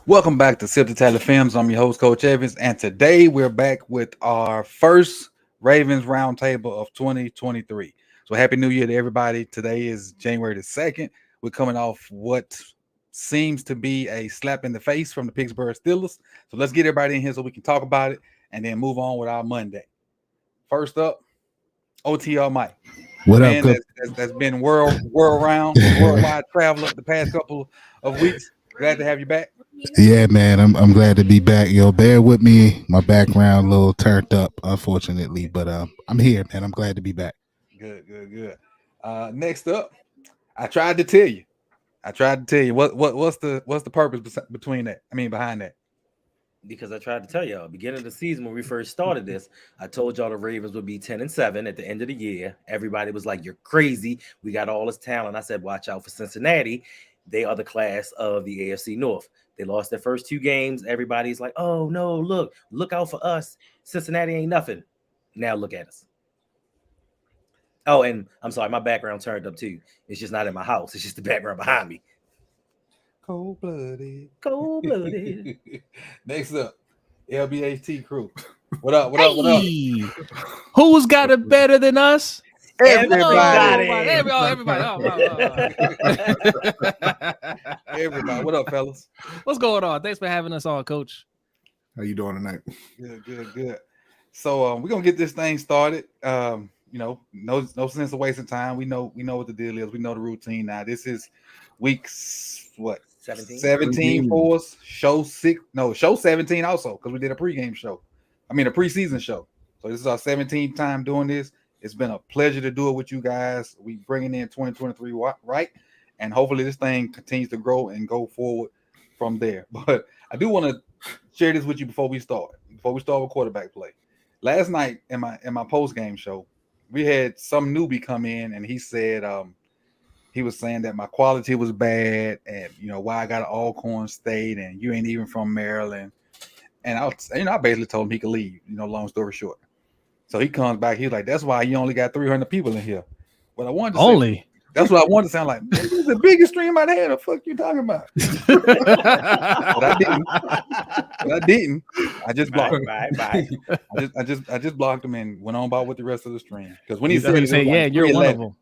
Welcome back to Sip the Tally Films. I'm your host, Coach Evans, and today we're back with our first Ravens Roundtable of 2023. So, Happy New Year to everybody. Today is January the 2nd. We're coming off what seems to be a slap in the face from the Pittsburgh Steelers. So, let's get everybody in here so we can talk about it and then move on with our Monday. First up, OTR Mike, the What up, man good? that's been worldwide traveler the past couple of weeks. Glad to have you back. Yeah, man, I'm glad to be back. Yo, bear with me. My background a little turned up, unfortunately, but I'm here, man. I'm glad to be back. Good. Next up, I tried to tell you. What's the purpose between that? I mean, behind that. Because I tried to tell y'all, beginning of the season when we first started this, I told y'all the Ravens would be 10-7 at the end of the year. Everybody was like, "You're crazy. We got all this talent." I said, "Watch out for Cincinnati. They are the class of the AFC North." They lost their first two games. Everybody's like, "Oh no, look out for us. Cincinnati ain't nothing." Now look at us. Oh, and I'm sorry, my background turned up too. It's just not in my house. It's just the background behind me. Cold blooded. Cold blooded. Next up, LBHT crew. What up? What up? Hey, who's got it better than us? Everybody. Everybody. Everybody. What up, fellas? What's going on? Thanks for having us on, Coach. How you doing tonight? Good. So we're gonna get this thing started. No sense of wasting time. We know what the deal is. We know the routine now. This is weeks 17 for us. Show 17 also, because we did a pregame show. I mean a preseason show. So this is our 17th time doing this. It's been a pleasure to do it with you guys. We bringing in 2023 right, and hopefully this thing continues to grow and go forward from there. But I do want to share this with you before we start with quarterback play. Last night in my post game show, we had some newbie come in and he said he was saying that my quality was bad and why I got an Alcorn State and you ain't even from Maryland. And I basically told him he could leave, long story short. So he comes back, he's like, "That's why you only got 300 people in here." What I wanted to say, that's what I wanted to sound like. This is the biggest stream I'd had. The fuck you talking about? But I didn't. I just blocked him. Bye. I just blocked him and went on about with the rest of the stream. Because when he said, "Yeah, you're one of them,"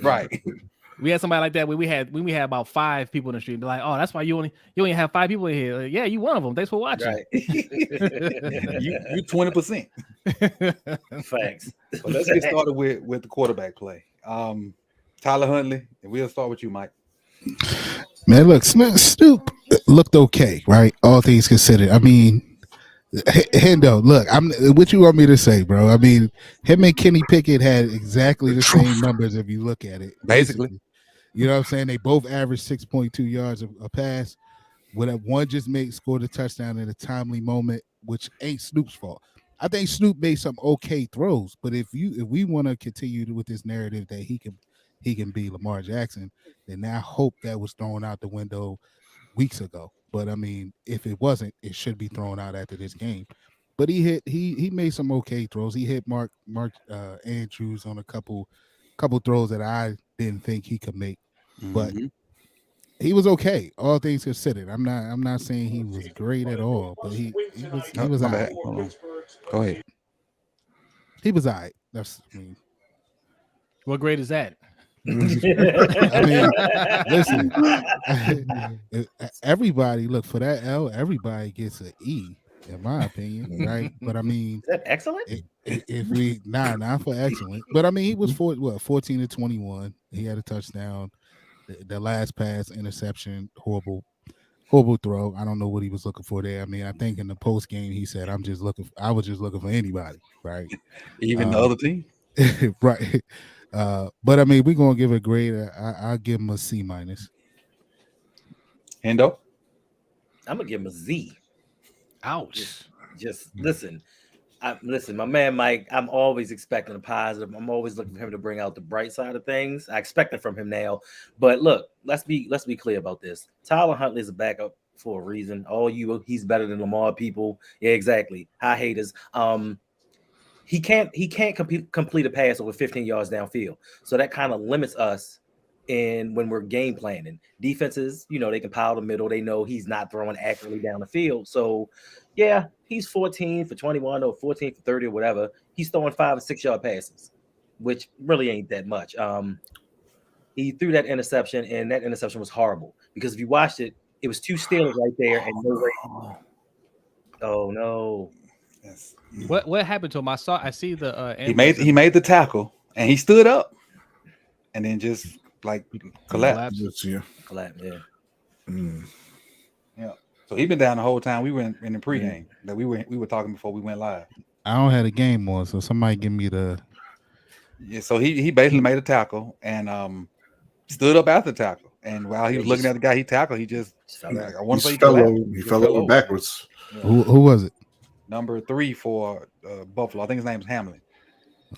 right? We had somebody like that when we had about 5 people in the stream. They're like, "Oh, that's why you only have 5 people in here." Like, yeah, you one of them. Thanks for watching. Right. you 20%. Facts. So let's get started with the quarterback play. Tyler Huntley, and we'll start with you, Mike. Man, look, Snoop looked okay, right? All things considered. I mean, Hendo, look, what you want me to say, bro? I mean, him and Kenny Pickett had exactly the same numbers if you look at it. Basically. You know what I'm saying? They both averaged 6.2 yards a pass. One just scored a touchdown in a timely moment, which ain't Snoop's fault. I think Snoop made some okay throws, but if we want to continue with this narrative that he can be Lamar Jackson, then I hope that was thrown out the window weeks ago. But I mean, if it wasn't, it should be thrown out after this game. But he made some okay throws. He hit Mark Andrews on a couple throws that I didn't think he could make, but he was okay, all things considered. I'm not saying he was great at all, but he was all right. Go ahead. He was all right. What grade is that? I mean, listen, everybody look for that L. Everybody gets an E, in my opinion, right? But I mean, is that excellent? If we not for excellent, but I mean, he was 14 to 21. He had a touchdown. The last pass, interception, horrible throw. I don't know what he was looking for there. I mean, I think in the post game he said, I was just looking for anybody, right? Even the other team, right? But I mean, we're gonna give a grade. I'll give him a C-. Hendo, I'm gonna give him a Z. Ouch. Just listen. Listen, my man Mike, I'm always expecting a positive. I'm always looking for him to bring out the bright side of things. I expect it from him now. But look, let's be clear about this. Tyler Huntley is a backup for a reason. He's better than Lamar people. Yeah, exactly. High haters. He can't complete a pass over 15 yards downfield. So that kind of limits us And when we're game planning, defenses, they can pile the middle. They know he's not throwing accurately down the field. So, yeah, he's 14 for 21 or 14 for 30 or whatever. He's throwing 5 or 6 yard passes, which really ain't that much. He threw that interception, and that interception was horrible because if you watched it, it was 2 Steelers right there, and no way. Oh no! Yes. What happened to him? I see the he made the tackle and he stood up, and then just like collapsed. Yeah. Yeah. So he's been down the whole time. We were in the pregame that we were talking before we went live. I don't have a game on, so somebody give me the. Yeah. So he basically made a tackle and stood up after the tackle, and while he was looking at the guy he tackled, he just I want to say he fell over backwards. Yeah. Who was it? Number 3 for Buffalo. I think his name is Hamlin.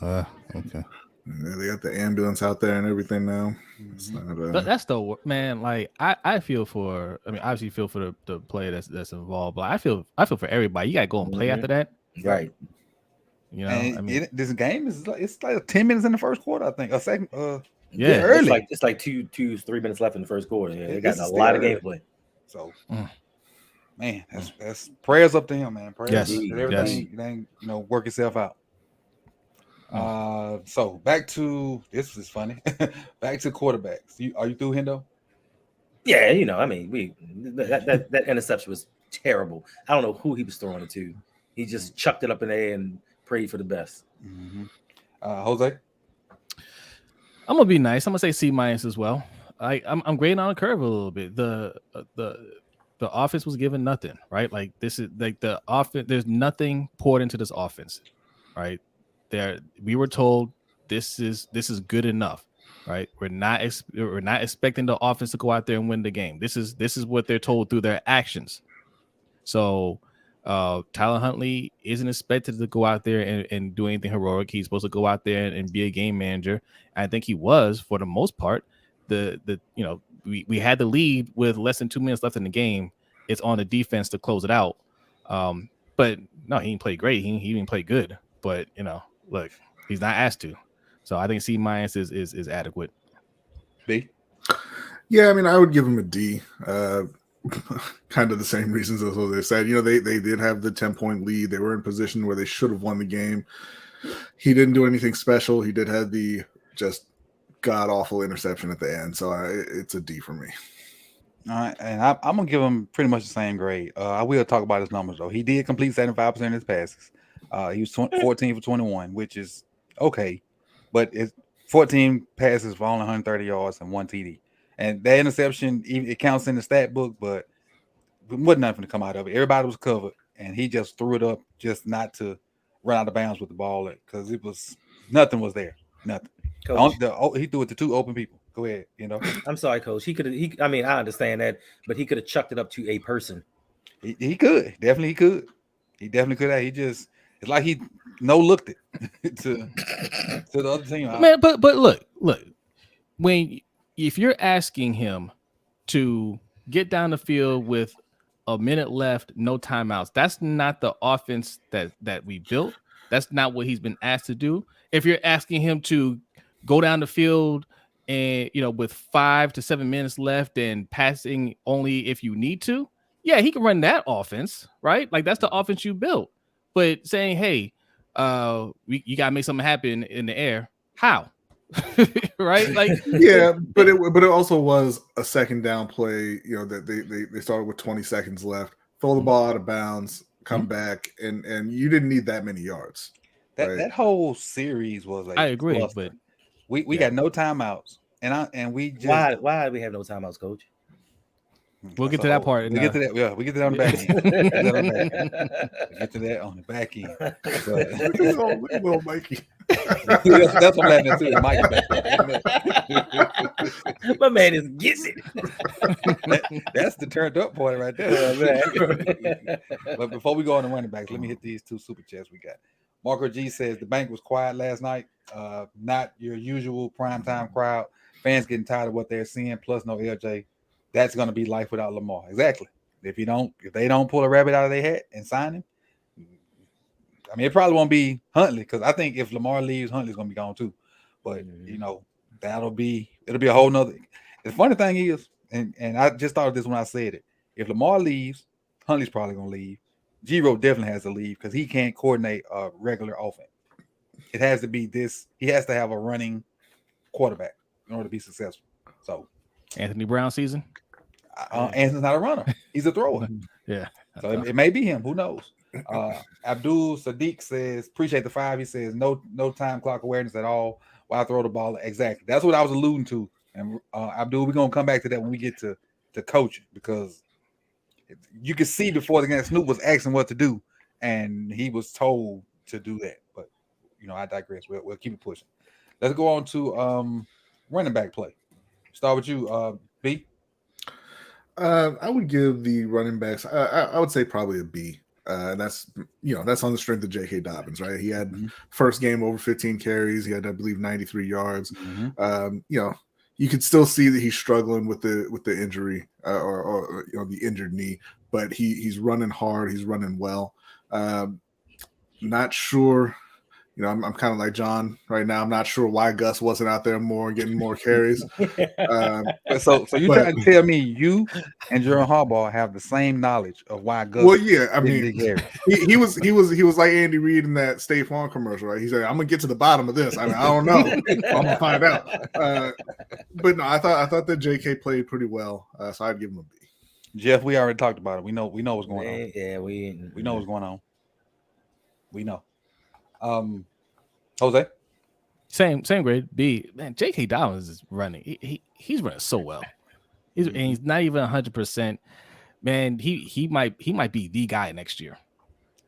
Okay. Yeah, they got the ambulance out there and everything now. That's the man. Like I feel for. I mean, obviously feel for the player that's involved, but I feel for everybody. You got to go and play after that, right? I mean, this game is it's like 10 minutes in the first quarter. I think a second. Yeah, early. It's like 3 minutes left in the first quarter. Yeah, they got a lot of gameplay. So, man, that's prayers up to him, man. Prayers. Yes. Everything work itself out. So back to this is funny. Back to quarterbacks. Are you through, Hendo? Yeah, I mean, that interception was terrible. I don't know who he was throwing it to. He just chucked it up in the air and prayed for the best. Jose, I'm gonna be nice. I'm gonna say C- as well. I'm grading on a curve a little bit. The offense was given nothing, right? Like this is like the offense. There's nothing poured into this offense, right? We were told this is good enough, right? We're not expecting the offense to go out there and win the game. This is what they're told through their actions. So Tyler Huntley isn't expected to go out there and do anything heroic. He's supposed to go out there and be a game manager. I think he was for the most part. We had the lead with less than 2 minutes left in the game. It's on the defense to close it out. But no, he didn't play great. He didn't play good. But look, he's not asked to. So I think C- is adequate. B? Yeah, I mean, I would give him a D. Kind of the same reasons as what they said. They did have the 10-point lead. They were in position where they should have won the game. He didn't do anything special. He did have the just god-awful interception at the end. So it's a D for me. All right, and I'm going to give him pretty much the same grade. I will talk about his numbers, though. He did complete 75% of his passes. He was 14 for 21, which is okay. But it's 14 passes for only 130 yards and 1 TD. And that interception, it counts in the stat book, but there wasn't nothing to come out of it. Everybody was covered, and he just threw it up just not to run out of bounds with the ball because nothing was there. Nothing. He threw it to 2 open people. Go ahead. I'm sorry, Coach. I mean, I understand that, but he could have chucked it up to a person. He could. Definitely he could. He definitely could have. It's like he looked it to the other team. Man, but look, if you're asking him to get down the field with a minute left, no timeouts, that's not the offense that we built. That's not what he's been asked to do. If you're asking him to go down the field and with 5 to 7 minutes left and passing only if you need to, yeah, he can run that offense, right? Like that's the offense you built. But saying, hey, you gotta make something happen in the air, how? Right? Like yeah, but it also was a second down play. That they started with 20 seconds left, throw the ball out of bounds, come back, and you didn't need that many yards. That whole series was like I agree, cluster. but we got no timeouts, and we just why do we have no timeouts, Coach? We'll get to that part. We get to that. Yeah, we get to that on the back end. We get to that on the back end. Little Mikey. That's what I'm laughing at too. Mikey. My man is getting it. That's the turned up part right there. Man. But before we go on the running backs, let me hit these 2 super chats we got. Marco G says the bank was quiet last night. Not your usual primetime crowd. Fans getting tired of what they're seeing. Plus no LJ. That's going to be life without Lamar. Exactly. If they don't pull a rabbit out of their hat and sign him, I mean, it probably won't be Huntley because I think if Lamar leaves, Huntley's going to be gone too. But it'll be a whole nother. The funny thing is, and I just thought of this when I said it. If Lamar leaves, Huntley's probably gonna leave. Giro definitely has to leave because he can't coordinate a regular offense. It has to be this. He has to have a running quarterback in order to be successful. So Anthony Brown season. Anthony's not a runner; he's a thrower. Yeah. So it may be him. Who knows? Abdul Sadiq says, "Appreciate the 5." He says, "No time clock awareness at all. Why throw the ball?" Exactly. That's what I was alluding to. And Abdul, we're gonna come back to that when we get to coaching, because you could see before the game, Snoop was asking what to do, and he was told to do that. But I digress. We'll keep it pushing. Let's go on to running back play. Start with you, B. I would give the running backs. I would say probably a B. That's on the strength of J.K. Dobbins, right? He had first game over 15 carries. He had, I believe, 93 yards. You could still see that he's struggling with the injury or the injured knee, but he's running hard. He's running well. Not sure. I'm kind of like John right now. I'm not sure why Gus wasn't out there more, getting more carries. So you trying to tell me you and Jerome Harbaugh have the same knowledge of why Gus? Well, yeah. I mean, he was like Andy Reid in that State Farm commercial, right? He said, "I'm gonna get to the bottom of this. I mean, I don't know. I'm gonna find out." But no, I thought that J.K. played pretty well, so I'd give him a B. Jeff, we already talked about it. We know what's going on. Yeah, we know what's going on. We know. Jose, same grade. B. Man, J.K. Dobbins is running. He's running so well. And he's not even 100%. Man, he might be the guy next year.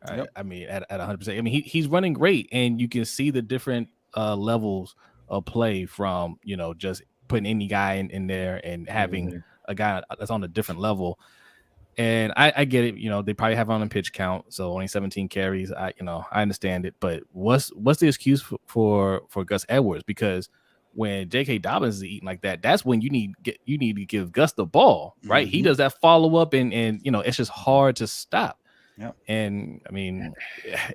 Yep. I mean, at 100%. I mean, he's running great, and you can see the different levels of play from just putting any guy in there and having a guy that's on a different level. And I get it, they probably have on a pitch count, so only 17 carries. I understand it, but what's the excuse for Gus Edwards? Because when J.K. Dobbins is eating like that, that's when you need to give Gus the ball, right? He does that follow up, and it's just hard to stop. Yep. And I mean,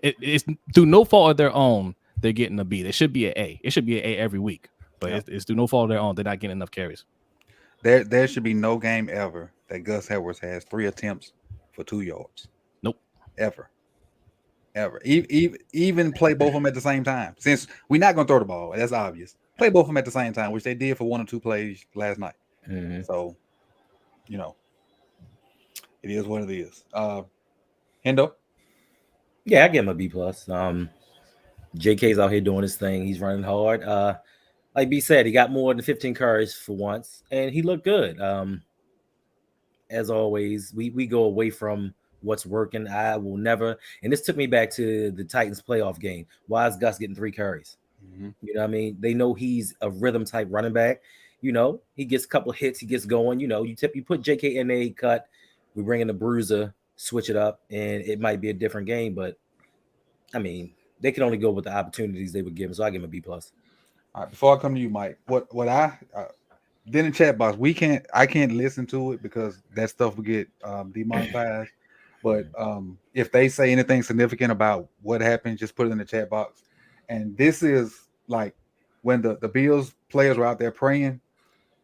it's through no fault of their own they're getting a B. They should be an A. It should be an A every week, but it's through no fault of their own they're not getting enough carries. There should be no game ever that Gus Edwards has 3 attempts for 2 yards. Nope. Ever. Even play both of them at the same time. Since we're not going to throw the ball, that's obvious. Play both of them at the same time, which they did for 1 or 2 plays last night. So, it is what it is. Hendo? Yeah, I give him a B+. JK's out here doing his thing. He's running hard. Like B said, he got more than 15 carries for once, and he looked good. As always, we go away from what's working. I will never, and this took me back to the Titans playoff game. Why is Gus getting 3 carries? You know what I mean? They know he's a rhythm type running back. He gets a couple of hits, he gets going. You put JK in a cut, we bring in the bruiser, switch it up, and it might be a different game. But I mean, they can only go with the opportunities they would give him. So I give him a B+. All right, before I come to you, Mike, what I then in the chat box, I can't listen to it because that stuff will get demonetized. But if they say anything significant about what happened, just put it in the chat box. And this is like when the Bills players were out there praying.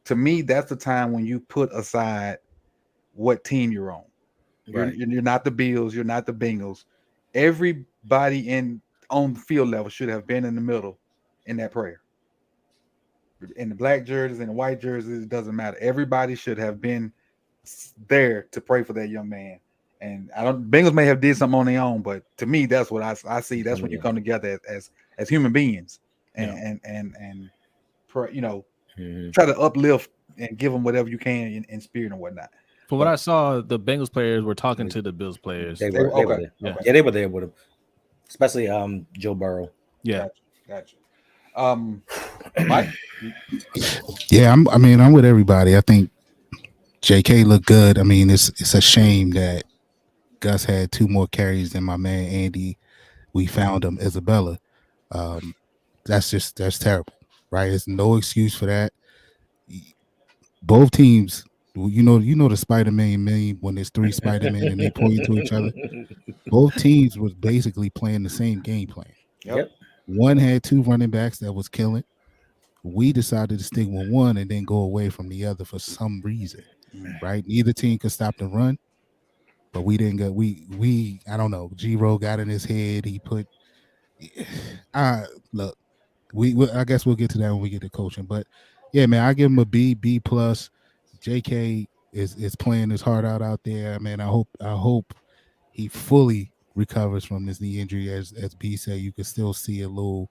To me, that's the time when you put aside what team you're on. Right. You're not the Bills. You're not the Bengals. Everybody on the field level should have been in the middle in that prayer. In the black jerseys and the white jerseys, it doesn't matter. Everybody should have been there to pray for that young man. And Bengals may have did something on their own, but to me, that's what I see. That's when you come together as human beings and pray, try to uplift and give them whatever you can in spirit and whatnot. From what I saw, the Bengals players were talking to the Bills players. They were there. Yeah. Yeah, they were there with him, especially Joe Burrow. Yeah, gotcha. Mike? Yeah, I'm with everybody. I think JK looked good. I mean, it's a shame that Gus had 2 more carries than my man Andy. We found him, Isabella. That's terrible, right? There's no excuse for that. Both teams, you know the Spider-Man meme when there's 3 Spider-Men and they point to each other. Both teams was basically playing the same game plan. Yep. One had 2 running backs that was killing. We decided to stick with one and then go away from the other for some reason, right? Neither team could stop the run, but we didn't go. We I don't know. G-Ro got in his head. He put. Look, I guess we'll get to that when we get to coaching. But yeah, man, I give him a B plus. JK is playing his heart out there. Man, I hope he fully recovers from this knee injury. As B said, you can still see a little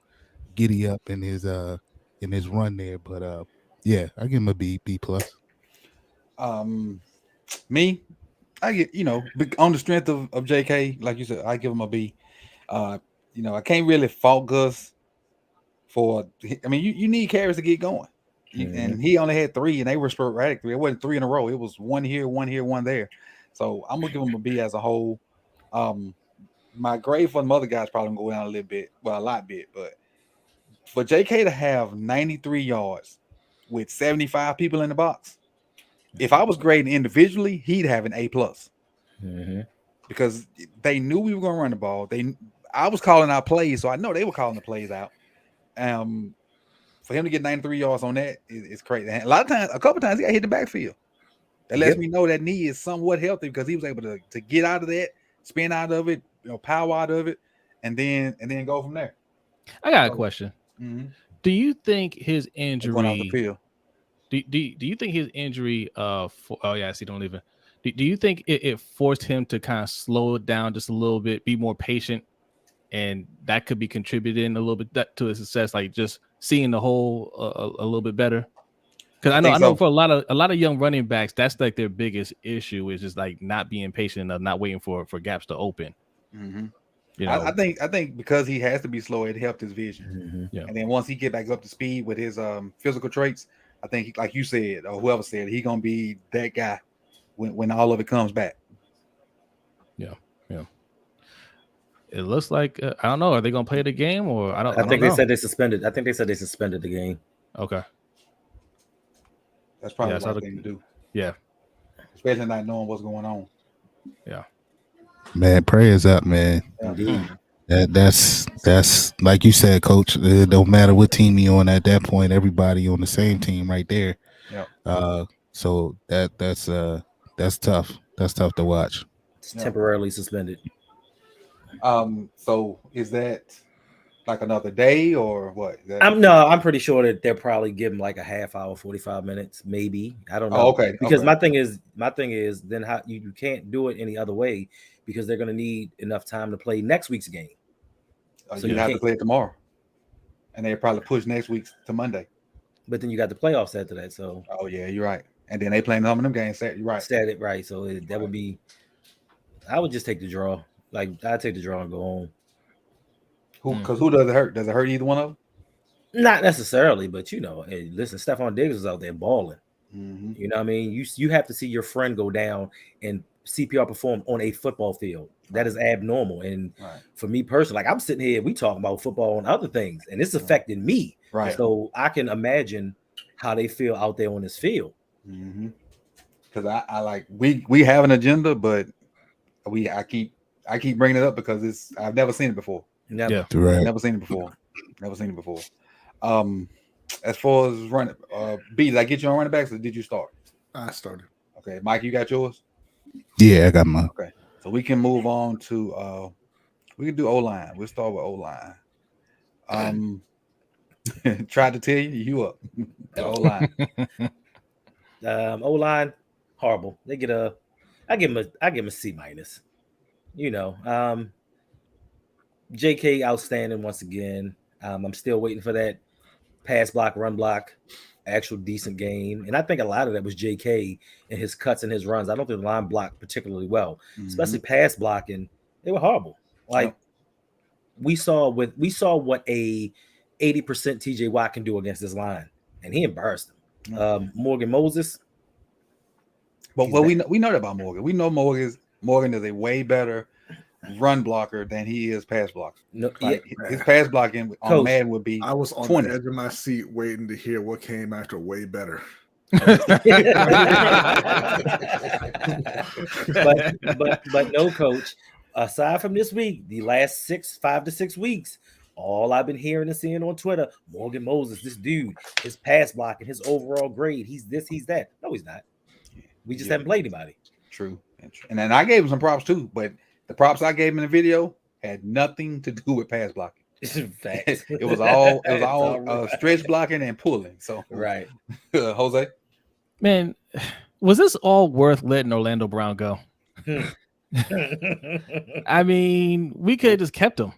giddy up in his run there. But yeah, I give him a B plus. Me, I get on the strength of JK, like you said, I give him a B. I can't really fault Gus for. I mean, you need carries to get going, and he only had 3, and they were sporadic 3. It wasn't 3 in a row. It was one here, one there. So I'm gonna give him a B as a whole. My grade for the other guys probably gonna go down a little bit, well, a lot bit, but for JK to have 93 yards with 75 people in the box, if I was grading individually, he'd have an A plus. Because they knew we were gonna run the ball. I was calling out plays, so I know they were calling the plays out. For him to get 93 yards on that is crazy. And a couple times he got hit the backfield. That lets me know that knee is somewhat healthy because he was able to get out of that, spin out of it, power out of it, and then go from there. I got a question. Do you think his injury going off the field? Do you think his injury don't even. Do you think it forced him to kind of slow it down just a little bit, be more patient, and that could be contributing a little bit to his success, like just seeing the whole a little bit better? Because I know for a lot of young running backs, that's like their biggest issue is just like not being patient enough, not waiting for gaps to open. I think because he has to be slow, it helped his vision. And then once he get back up to speed with his physical traits, I think, like you said, or whoever said, he's gonna be that guy when all of it comes back. Yeah. It looks like I don't know. Are they gonna play the game or I don't? I think they said they suspended. I think they said they suspended the game. Okay. That's probably the right thing to do. Yeah. Especially not knowing what's going on. Yeah. Man, prayers up, man. Indeed. That's like you said, Coach. It don't matter what team you're on at that point. Everybody on the same team right there. Yeah. So that's tough. That's tough to watch. It's temporarily suspended. So is that like another day or what? I'm pretty sure that they'll probably give him like a half hour, 45 minutes, maybe. I don't know. Oh, okay. Because my thing is then how you can't do it any other way because they're going to need enough time to play next week's game. So you have to play it tomorrow, and they probably push next week's to Monday. But then you got the playoffs after that. So yeah, you're right. And then they playing some of them games. You're right. Saturday, right? So that would be. I would just take the draw. Like I'd take the draw and go home. Who does it hurt? Does it hurt either one of them? Not necessarily, but hey, listen, Stephon Diggs was out there balling. You know what I mean? You have to see your friend go down and CPR perform on a football field. That is abnormal. And for me personally, like I'm sitting here, we talking about football and other things, and it's affecting me. Right. So I can imagine how they feel out there on this field. Because I like we have an agenda, but I keep bringing it up because I've never seen it before. Never. Yeah, right. Never seen it before. As far as running, B, did I get you on running backs or did you start? I started. Okay, Mike, you got yours? Yeah, I got mine. Okay, so we can move on to we can do O-line. We'll start with O-line. Tried to tell you up. The O-line. O-line, horrible. They get I give them a C minus. JK outstanding once again. I'm still waiting for that pass block, run block, actual decent game. And I think a lot of that was JK and his cuts and his runs. I don't think the line blocked particularly well, especially pass blocking. They were horrible. Like we saw what a 80% TJ Watt can do against this line, and he embarrassed him. Morgan Moses. But we know that about Morgan. We know Morgan is a way better run blocker than he is pass blocker. No, his pass blocking on Madden would be. I was on 20. the edge of my seat waiting to hear what came after way better. but no, Coach. Aside from this week, the last 5 to 6 weeks, All I've been hearing and seeing on Twitter, Morgan Moses, this dude, his pass blocking, his overall grade, he's this, he's that. No, he's not. We just haven't played anybody. True. And then I gave him some props too, but the props I gave him in the video had nothing to do with pass blocking. Facts. It was all stretch blocking and pulling. So right. Jose, Man, was this all worth letting Orlando Brown go? I mean, we could have just kept him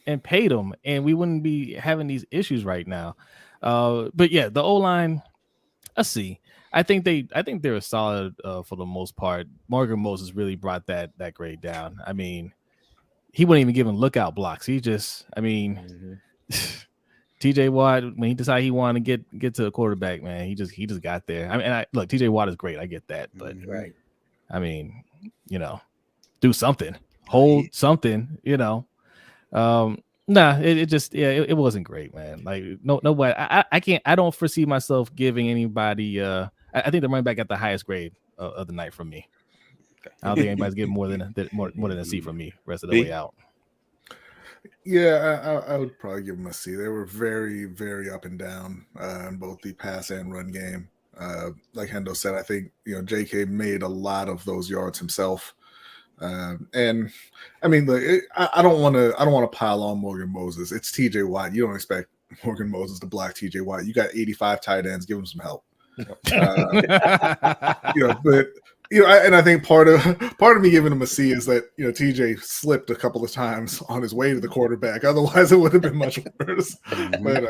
and paid him, and we wouldn't be having these issues right now. But yeah, the O-line, I see. I think they're solid for the most part. Morgan Moses really brought that grade down. I mean, he wouldn't even give him lookout blocks. He just, I mean, TJ Watt, when he decided he wanted to get to a quarterback, man, he just got there. I mean, look, TJ Watt is great. I get that, but right. I mean, do something, hold something, Nah, it just it wasn't great, man. Like nobody, I don't foresee myself giving anybody. I think the running back got the highest grade of the night from me. I don't think anybody's getting more than a C from me rest of the way out. Yeah, I would probably give them a C. They were very, very up and down in both the pass and run game. Like Hendo said, I think JK made a lot of those yards himself. And I mean, I don't want to pile on Morgan Moses. It's TJ Watt. You don't expect Morgan Moses to block TJ Watt. You got 85 tight ends. Give him some help. But and I think part of me giving him a C is that TJ slipped a couple of times on his way to the quarterback. Otherwise, it would have been much worse. But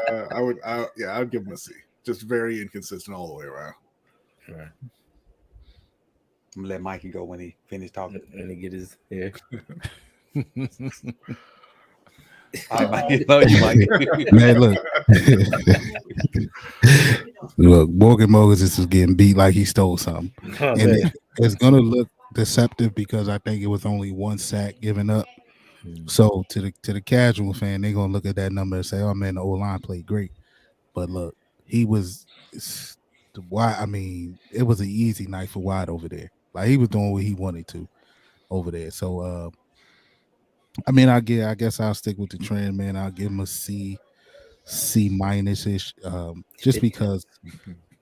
I'd give him a C. Just very inconsistent all the way around. Right. I'm gonna let Mikey go when he finished talking. And he get his hair. I love you, Mikey. Man, look, Morgan Moses is getting beat like he stole something, and it's gonna look deceptive because I think it was only one sack given up. So to the casual fan, they're gonna look at that number and say, "Oh man, the O-line played great," but look, he was. I mean, it was an easy night for Watt over there. Like he was doing what he wanted to over there. So, I mean, I guess I'll stick with the trend, man. I'll give him a C minus ish, just because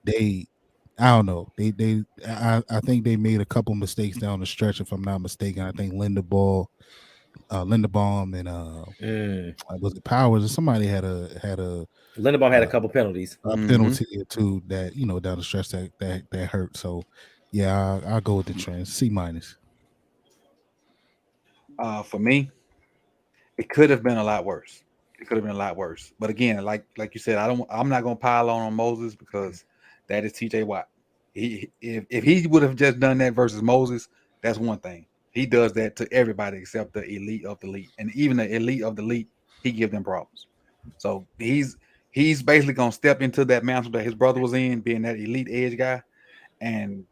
I don't know, I think they made a couple mistakes down the stretch, if I'm not mistaken. I think Linderbaum and was it Powers or somebody had a Linderbaum had a couple penalties. A penalty or two that down the stretch that hurt. So yeah, I'll go with the trend. C minus. For me, it could have been a lot worse. But again, like you said, I'm not gonna pile on Moses because that is TJ Watt. If he would have just done that versus Moses, that's one thing. He does that to everybody except the elite of the elite, and even the elite of the elite, he gives them problems. So he's basically gonna step into that mantle that his brother was in, being that elite edge guy, and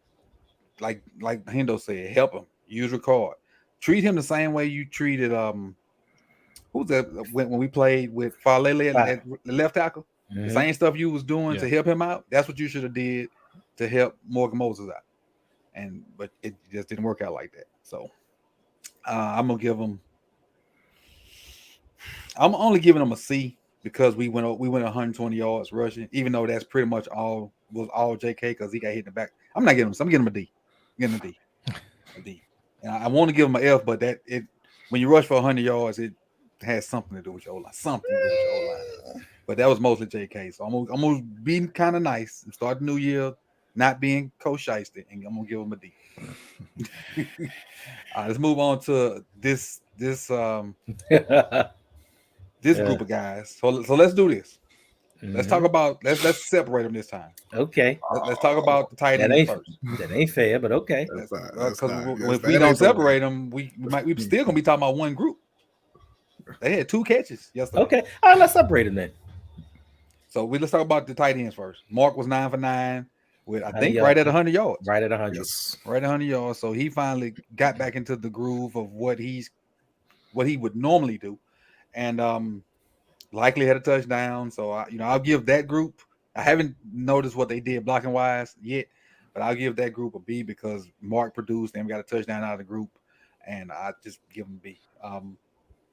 like Hendo said, help him, use your card, treat him the same way you treated who's that when we played with Falele at the left tackle. The same stuff you was doing to help him out. That's what you should have did to help Morgan Moses out. But it just didn't work out like that. So I'm only giving him a C because we went 120 yards rushing, even though that's pretty much all JK because he got hit in the back. I'm not giving him. I'm giving him a D. A D. And I want to give him an F, but when you rush for 100 yards, it has something to do with your O-line. But that was mostly JK. So I'm gonna be kind of nice and start the new year not being Coach Shiesty, and I'm gonna give him a D. Let's move on to this group of guys. So let's do this. Let's talk about let's separate them this time. Okay. Let's talk about the tight ends first. That ain't fair, but okay. Because if we don't separate them, we still gonna be talking about one group. They had 2 catches yesterday. Okay, all right, let's separate them then. So let's talk about the tight ends first. Mark was 9 for 9 with I think right at 100 yards. Right at 100. Yes. Right at 100 yards. So he finally got back into the groove of what he would normally do, and likely had a touchdown. So I'll give that group. I haven't noticed what they did blocking wise yet, but I'll give that group a B because Mark produced and got a touchdown out of the group, and I just give him a B.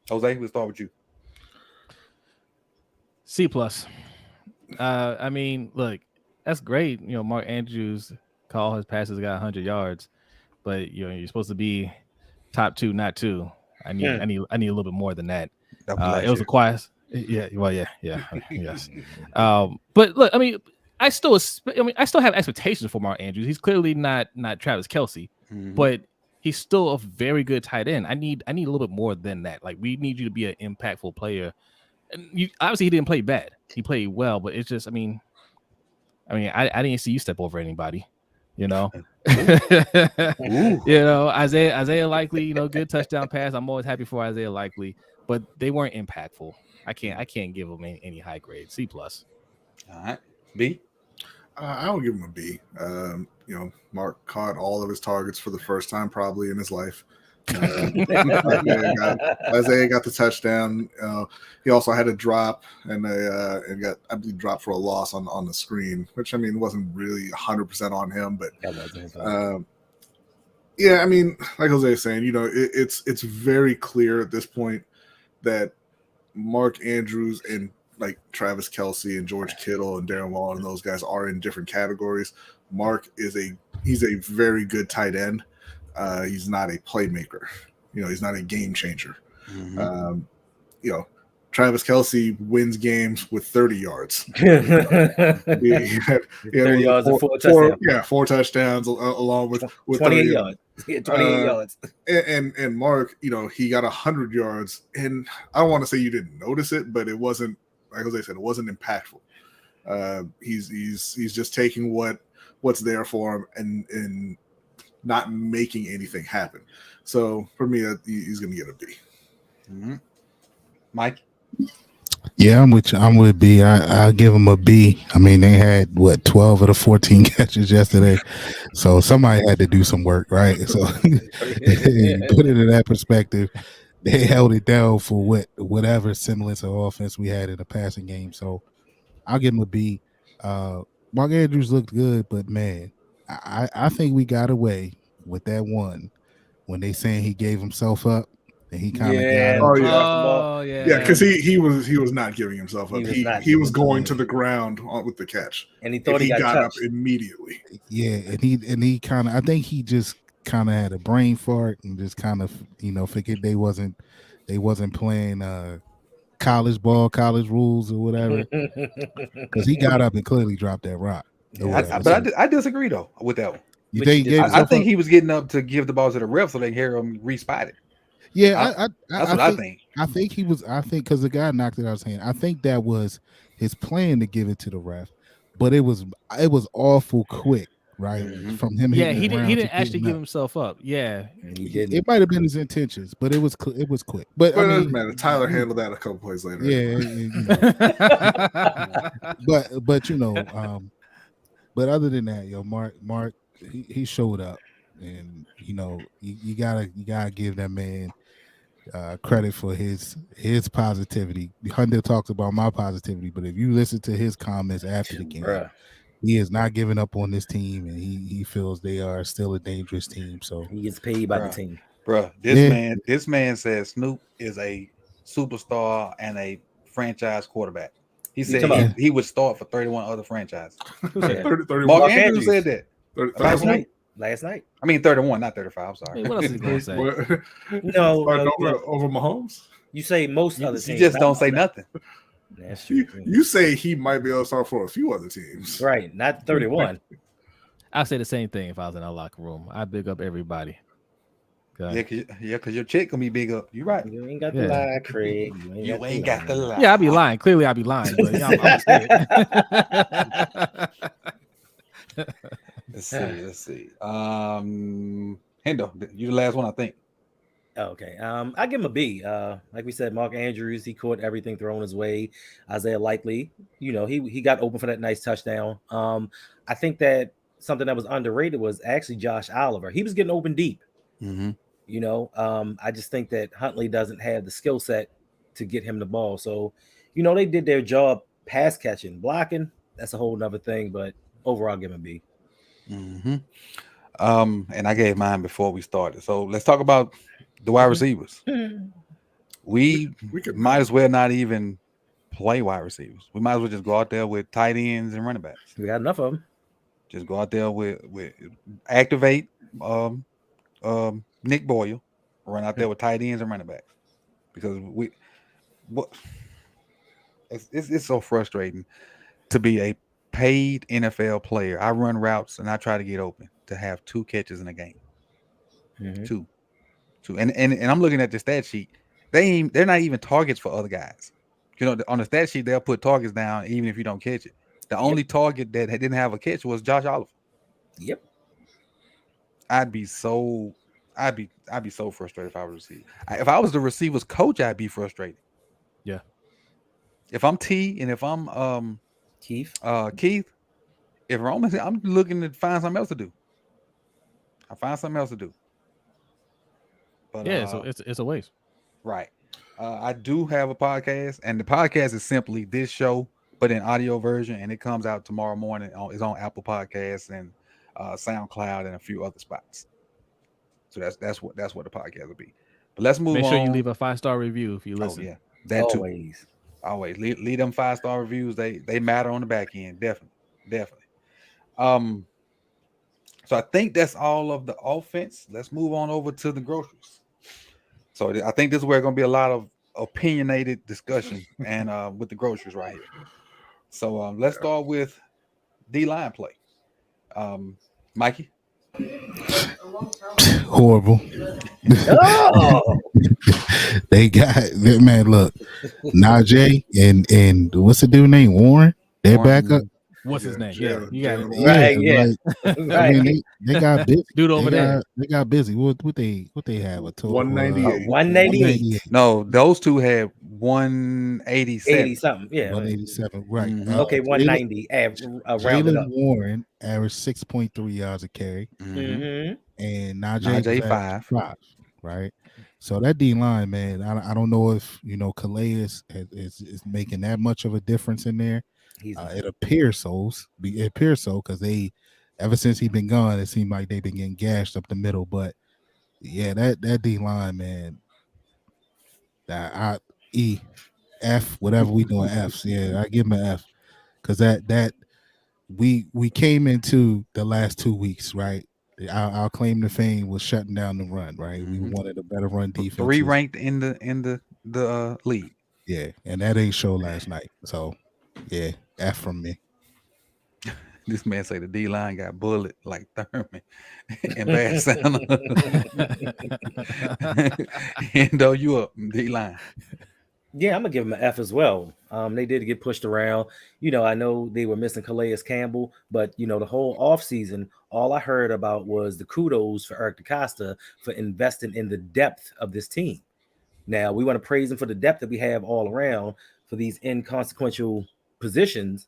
Jose, we'll start with you. C plus. I mean, look, that's great. You know, Mark Andrews call his passes got 100 yards, but you know you're supposed to be top 2, not 2. I need a little bit more than that. That was It was a quiet. Yeah. Well, yeah. Yes. But look, I mean, I still have expectations for Mark Andrews. He's clearly not Travis Kelce, but he's still a very good tight end. I need a little bit more than that. Like, we need you to be an impactful player. And obviously he didn't play bad. He played well, but it's just, I mean, I didn't see you step over anybody, you know. You know, Isaiah Likely, you know, good touchdown pass. I'm always happy for Isaiah Likely, but they weren't impactful. I can't give them any high grade. C plus. All right, B. I would give him a B. You know, Mark caught all of his targets for the first time probably in his life. Isaiah got the touchdown. He also had a drop and got, I believe, dropped for a loss on the screen, which, I mean, wasn't really 100% on him, but yeah, I mean, like Jose was saying, you know, it's very clear at this point that Mark Andrews and like Travis Kelce and George Kittle and Darren Waller and those guys are in different categories. Mark he's a very good tight end. He's not a playmaker. You know, he's not a game changer. You know, Travis Kelce wins games with 30 yards. He had 30 yards and 4 touchdowns. Yeah, 4 touchdowns along with 28 yards. He had 28 yards. And Mark, you know, he got 100 yards. And I don't want to say you didn't notice it, but it wasn't, like Jose said, it wasn't impactful. He's just taking what's there for him and not making anything happen. So for me, he's going to get a B. Mike? Yeah, I'm with B. I'll give him a B. I mean, they had 12 of the 14 catches yesterday, so somebody had to do some work, right? So put it in that perspective, they held it down for whatever semblance of offense we had in the passing game. So I'll give him a B. Mark Andrews looked good, but man, I think we got away with that one when they saying he gave himself up. And he kind of got him. Yeah, because he was not giving himself up. He was going to the ground with the catch, and he thought he got up immediately. Yeah, and he kind of, I think he just kind of had a brain fart and just kind of, you know, figured they wasn't playing college ball, college rules or whatever. Because he got up and clearly dropped that rock. But I disagree though with that one. You think I think he was getting up to give the ball to the ref so they can hear him re-spot it. Yeah, that's what I think. I think because the guy knocked it out of his hand. I think that was his plan to give it to the ref, but it was awful quick, right? From him. Yeah, he didn't actually give himself up. Yeah, he didn't. It might have been his intentions, but it was quick. But I mean, it doesn't matter. Tyler handled that a couple plays later. Yeah, but you know, but other than that, Mark, he showed up. And you know, you gotta give that man credit for his positivity. Hunter talks about my positivity, but if you listen to his comments after the game, he is not giving up on this team, and he feels they are still a dangerous team. So he gets paid by the team, bro. This man says Snoop is a superstar and a franchise quarterback. He said he would start for 31 other franchises. Mark Andrews said that last night. I mean 31, not 35. I'm sorry. What else is he gonna say? Over Mahomes? You say most other teams. You just don't say nothing. That's true. You say he might be able to start for a few other teams. Right, not 31. I'd say the same thing if I was in our locker room. I big up everybody. Yeah, because your chick gonna be big up. You're right. You ain't got the lie, Craig. You ain't got the lie. Yeah, I'd be lying. Clearly, I'd be lying. But Let's see. Hendo, you the last one, I think. Okay. I give him a B. Like we said, Mark Andrews, he caught everything thrown his way. Isaiah Likely, you know, he got open for that nice touchdown. I think that something that was underrated was actually Josh Oliver. He was getting open deep. You know, I just think that Huntley doesn't have the skill set to get him the ball. So, you know, they did their job pass catching, blocking. That's a whole nother thing, but overall, I'll give him a B. And I gave mine before we started. So let's talk about the wide receivers. We might as well not even play wide receivers. We might as well just go out there with tight ends and running backs. We got enough of them. Just go out there with activate Nick Boyle, run out there with tight ends and running backs, because it's so frustrating to be a paid NFL player. I run routes and I try to get open to have 2 catches in a game. Two. And I'm looking at the stat sheet. They're not even targets for other guys. You know, on the stat sheet they'll put targets down even if you don't catch it. The only target that didn't have a catch was Josh Oliver. Yep. I'd be so frustrated if I was a receiver. If I was the receivers coach, I'd be frustrated. Yeah. If I'm T and if I'm Keith, if Roman's, I'm looking to find something else to do. I find something else to do. But yeah, so it's a waste. Right. I do have a podcast, and the podcast is simply this show, but in audio version, and it comes out tomorrow morning. It's on Apple Podcasts and SoundCloud and a few other spots. So that's what the podcast will be. But let's move on. Make sure you leave a 5-star review if you listen. Oh yeah, that too. Always leave them 5-star reviews. They matter on the back end, definitely. So I think that's all of the offense. Let's move on over to the groceries. So I think this is where going to be a lot of opinionated discussion and with the groceries right here. So let's start with D-line play. Mikey? Horrible. Oh! They got, man, look, Najee and what's the dude name? Warren? They're back up. What's his name? Yeah, you got it. Right, yeah. Like, I mean, they got busy. Dude over there. They got busy. What they have a total 198. 198. No, those two had 187. 80 something. Yeah. 187. Right. Mhm. Okay, 190. Rounded up. Warren averaged 6.3 yards a carry, Mhm. and Najee 5. Right. So that D line, man, I don't know if Calais is making that much of a difference in there. It appears so. Because they, ever since he's been gone, it seemed like they've been getting gashed up the middle. But yeah, that D line, man, F, whatever we doing Fs. Yeah, I give him an F, because that we came into the last 2 weeks, right? Our claim to fame was shutting down the run, right? We wanted a better run defense. 3 ranked in the league. Yeah, and that ain't show last night. So yeah, F from me. This man say the D line got bullet like Thurman and bad sound. And though you up D line. Yeah, I'm gonna give them an F as well. They did get pushed around. I know they were missing Calais Campbell, but the whole offseason, all I heard about was the kudos for Eric DeCosta for investing in the depth of this team. Now we want to praise him for the depth that we have all around for these inconsequential positions.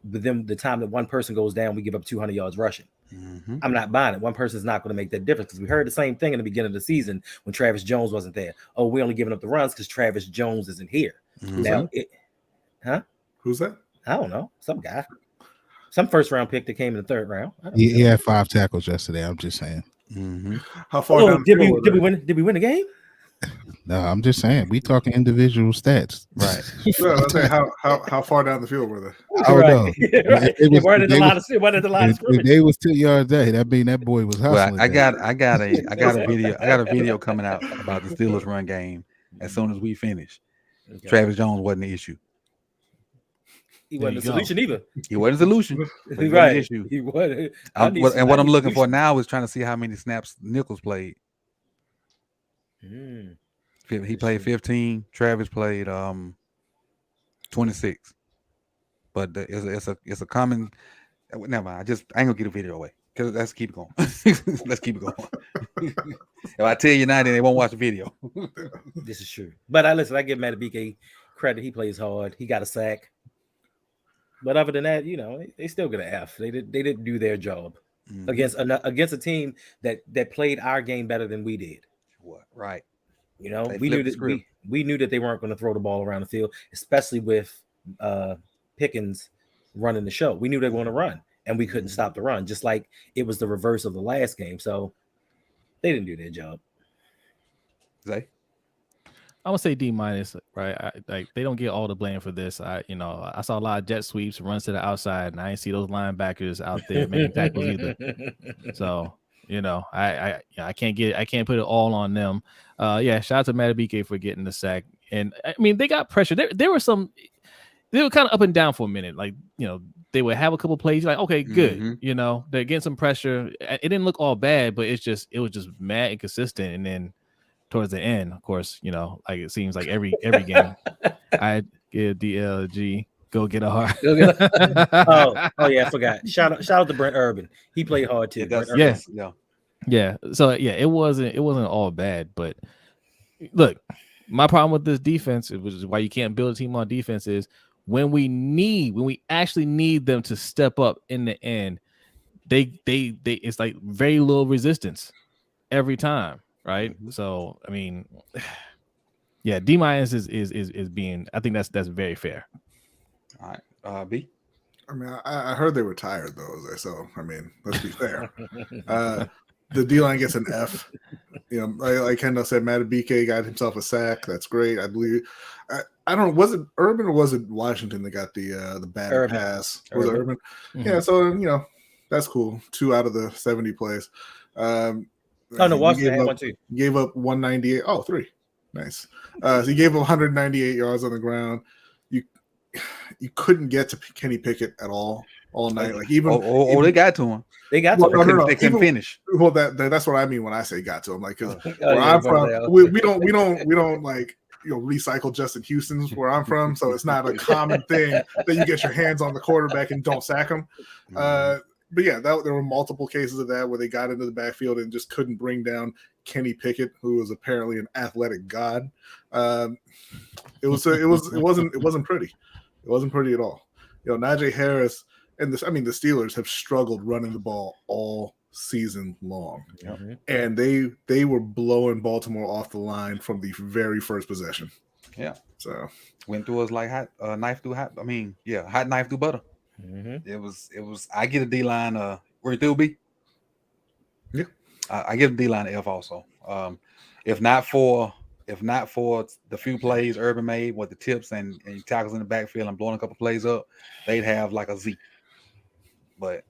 But then the time that one person goes down, we give up 200 yards rushing. Mm-hmm. I'm not buying it. One person's not going to make that difference, because we heard the same thing in the beginning of the season when Travis Jones wasn't there. Oh, we're only giving up the runs because Travis Jones isn't here. Mm-hmm. Who's that? I don't know. Some guy. Some first-round pick that came in the 3rd round. He had 5 tackles yesterday. I'm just saying. Mm-hmm. How far down the field did we win? Did we win the game? No, I'm just saying. We talking individual stats, right? No, I'm saying how far down the field were they? I don't know. Right. It wasn't the line of scrimmage. If they was 2 yards there, that mean that boy was hustling. Well, I got a video. I got a video coming out about the Steelers run game as soon as we finish. Okay. Travis Jones wasn't the issue. He wasn't the solution either. He wasn't the solution. Right. Issue. He wasn't. And what I'm looking for now is trying to see how many snaps Nichols played. He played 15. Travis played 26. But it's a common. Never mind. I ain't gonna get a video away, because let's keep it going. Let's keep it going. If I tell you now, then they won't watch the video. This is true. But I give Matabike credit. He plays hard. He got a sack. But other than that, they still get an F. They didn't do their job against a team that played our game better than we did. What? Right. We knew that we knew that they weren't going to throw the ball around the field, especially with Pickens running the show. We knew they were going to run, and we couldn't stop the run, just like it was the reverse of the last game. So they didn't do their job. Zay? I would say D-, right? Like they don't get all the blame for this. I saw a lot of jet sweeps, runs to the outside, and I didn't see those linebackers out there making tackles either. So I can't put it all on them. Shout out to Matabike for getting the sack, and I mean they got pressure. There were some. They were kind of up and down for a minute. Like, they would have a couple plays. Like, okay, good. They're getting some pressure. It didn't look all bad, but it was just mad inconsistent. And then towards the end, of course, like it seems like every game, I give DLG, go get a heart. oh yeah, I forgot. Shout out to Brent Urban. He played hard too. Yeah. So it wasn't all bad, but look, my problem with this defense, which is why you can't build a team on defense, is when we actually need them to step up in the end, they it's like very little resistance every time, right? So I mean, yeah, D- is being. I think that's very fair. All right, B. I mean, I heard they were tired though, so I mean, let's be fair. The D-line gets an F. Like Kendall said, Matabike got himself a sack. That's great. I believe. I don't know. Was it Urban or was it Washington that got the bad pass? Was it Urban? Mm-hmm. Yeah. So that's cool. 2 out of the 70 plays. No, Washington had one too. Gave up 198. Oh, 3. Nice. So he gave up 198 yards on the ground. You couldn't get to Kenny Pickett at all night. Like even they got to him. They got to him. They couldn't finish. Well, that's what I mean when I say got to him. Like because where I'm from, we don't like recycle Justin Houston's where I'm from, so it's not a common thing that you get your hands on the quarterback and don't sack him. But yeah, there were multiple cases of that where they got into the backfield and just couldn't bring down Kenny Pickett, who was apparently an athletic god. It wasn't pretty. It wasn't pretty at all. Najee Harris and the Steelers have struggled running the ball all season long, and they were blowing Baltimore off the line from the very first possession. Yeah, so went through us like hot knife through hot. I mean, hot knife through butter. It was. I get a D-line. Where it through B? Yeah, I give a D-line an F also. If not for the few plays Urban made with the tips and tackles in the backfield and blowing a couple plays up, they'd have like a Z. But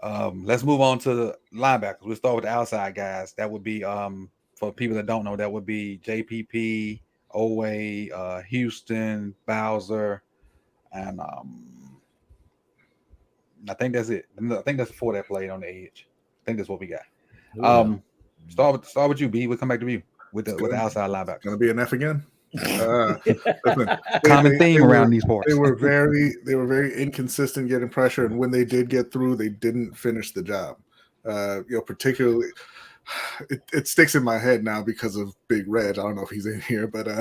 let's move on to the linebackers. We'll start with the outside guys. That would be for people that don't know, that would be JPP, Owe, Houston, Bowser, and I think that's it. I think that's 4 that played on the edge. I think that's what we got. Start with you, B. We'll come back to you with the outside linebacker. Gonna be an F again. Common theme around these parts. They were very inconsistent getting pressure, and when they did get through, they didn't finish the job. Particularly, it sticks in my head now because of Big Reg. I don't know if he's in here, but he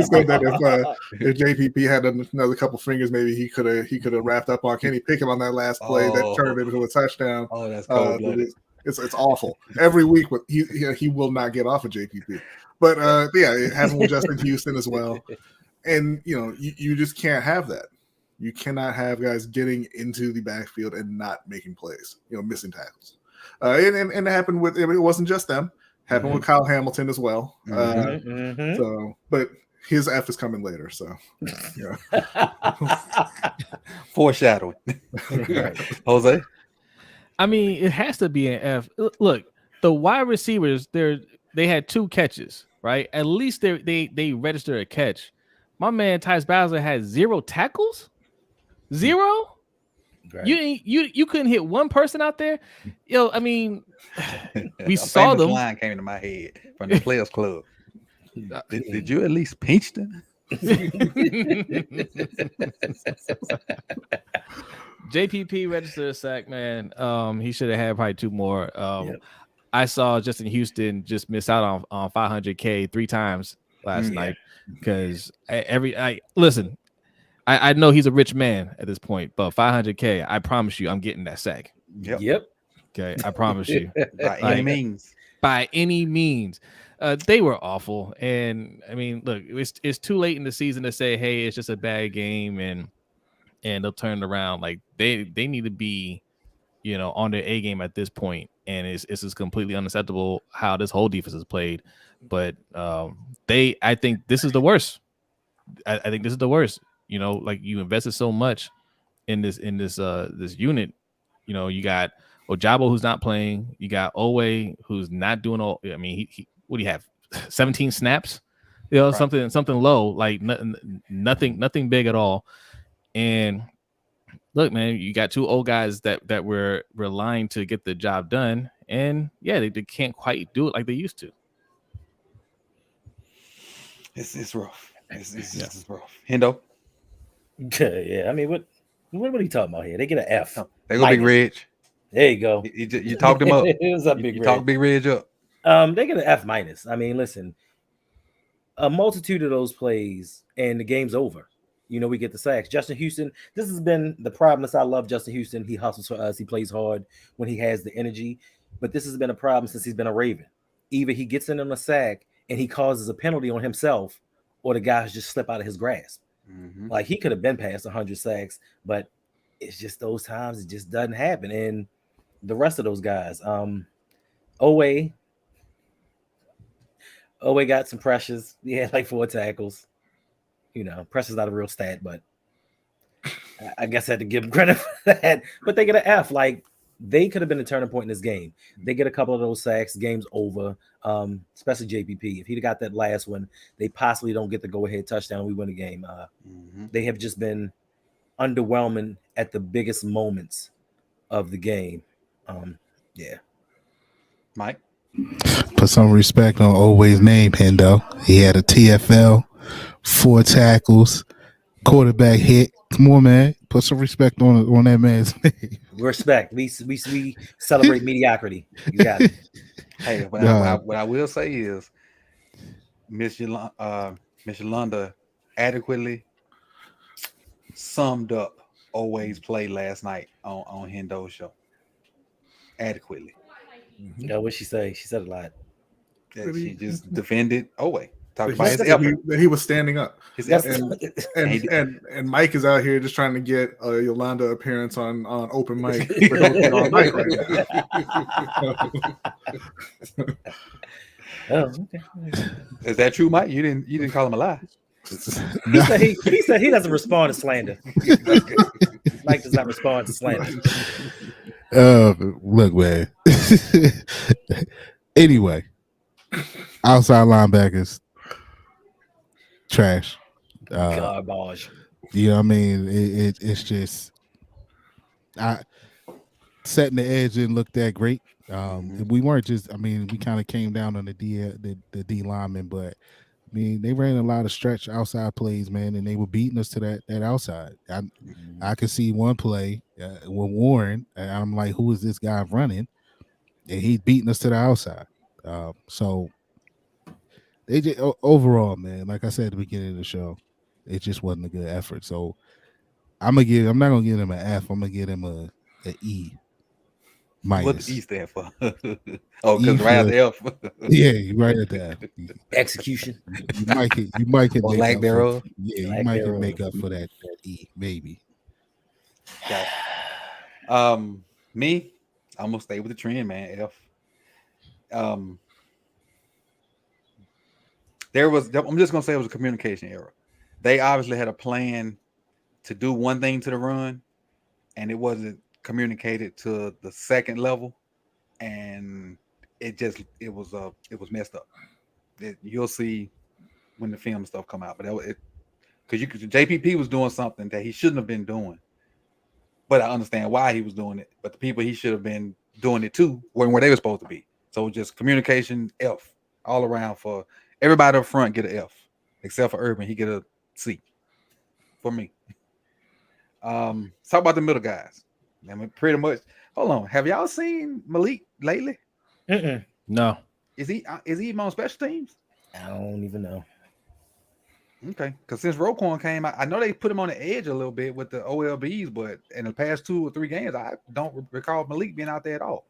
said that if JPP had another couple fingers, maybe he could have wrapped up on Kenny Pickett on that last play that turned into a touchdown. Oh, that's cold-blooded. It's awful. Every week he will not get off of JPP. But it happened with Justin Houston as well. And you just can't have that. You cannot have guys getting into the backfield and not making plays, missing tackles. And it happened with, it wasn't just them. It happened with Kyle Hamilton as well. So, but his F is coming later. So, foreshadowing. Jose? I mean, it has to be an F. Look, the wide receivers, they had 2 catches, right? At least they registered a catch. My man Tyus Bowser had 0 tackles. 0. Right. You couldn't hit one person out there. I mean, we saw them. Line came into my head from the Players Club. Did you at least pinch them? JPP registered a sack, man. He should have had probably 2 more. I saw Justin Houston just miss out on 500K 3 times last night because listen. I know he's a rich man at this point, but 500K, I promise you, I'm getting that sack. Yep. Okay, I promise you. By any means. They were awful, and I mean, look, it's too late in the season to say, hey, it's just a bad game, and they'll turn it around. Like they need to be, on their A game at this point, and it's just completely unacceptable how this whole defense is played. But I think this is the worst. I think this is the worst. You know, like you invested so much in this this unit. You know, you got Ojabo who's not playing. You got Owe who's not doing all. I mean, he what do you have? 17 snaps. You know, Right. something low, like nothing big at all. And look, man, you got two old guys that were relying to get the job done, and yeah, they can't quite do it like they used to. It's rough. It's rough. Hendo. Yeah, I mean, what are you talking about here? They get an F. Oh, they go Big Reg. There you go. You talked him up. It was a Big You Reg. talked Big Reg up. They get an F minus. I mean, listen, a multitude of those plays, and the game's over. You know, we get the sacks. Justin Houston, this has been the problem. I love Justin Houston. He hustles for us. He plays hard when he has the energy. But this has been a problem since he's been a Raven. Either he gets in on a sack and he causes a penalty on himself, or the guys just slip out of his grasp. Mm-hmm. Like he could have been past 100 sacks, but it's just those times it just doesn't happen. And the rest of those guys, Owe got some pressures. He had like 4 tackles. You know, pressure's not a real stat, but I guess I had to give him credit for that. But they get an F. Like they could have been a turning point in this game. They get a couple of those sacks, game's over. Especially JPP. If he'd got that last one, they possibly don't get the go-ahead touchdown. We win the game. They have just been underwhelming at the biggest moments of the game. Yeah. Mike? Put some respect on Owe's name, Hendo. He had a TFL, 4 tackles, quarterback hit. Come on, man. Put some respect on that man's name. Respect. We celebrate mediocrity. You got it. Hey, what I will say is Miss Yolanda adequately summed up Owe's play last night on Hendo's show. Adequately. You know what she say? She said a lot. That she just defended Owe. Talked about his that effort. he was standing up. And Mike is out here just trying to get a Yolanda appearance on open mic. On mic right now. Oh, okay. Is that true, Mike? You didn't call him a lie. He said he doesn't respond to slander. Mike does not respond to slander. Look, man. Anyway, outside linebackers, trash. Garbage. You know what I mean? It's just setting the edge didn't look that great. We weren't just. I mean, we kind of came down on the D lineman, but I mean, they ran a lot of stretch outside plays, man, and they were beating us to that outside. I could see one play with Warren, and I'm like, who is this guy running? And he's beating us to the outside. So they just overall, man, like I said at the beginning of the show, it just wasn't a good effort. So I'm not gonna give him an F. I'm gonna give him an E minus. What the E stand for? Because right at the F. Yeah, right at the F. Execution. You might can or make lack up thereof. you might can make up for that E, maybe. Okay. Me, I'm gonna stay with the trend, man. F. I'm just gonna say it was a communication error. They obviously had a plan to do one thing to the run, and it wasn't communicated to the second level, and it was messed up. You'll see when the film stuff come out, but because JPP was doing something that he shouldn't have been doing, but I understand why he was doing it. But the people he should have been doing it to weren't where they were supposed to be. So just communication F all around for everybody up front. Get an F, except for Urban, he get a C for me. Talk about the middle guys. I mean, pretty much. Hold on, have y'all seen Malik lately? No. Is he even on special teams? I don't even know. Okay, because since Roquan came out, I know they put him on the edge a little bit with the OLBs, but in the past 2 or 3 games, I don't recall Malik being out there at all.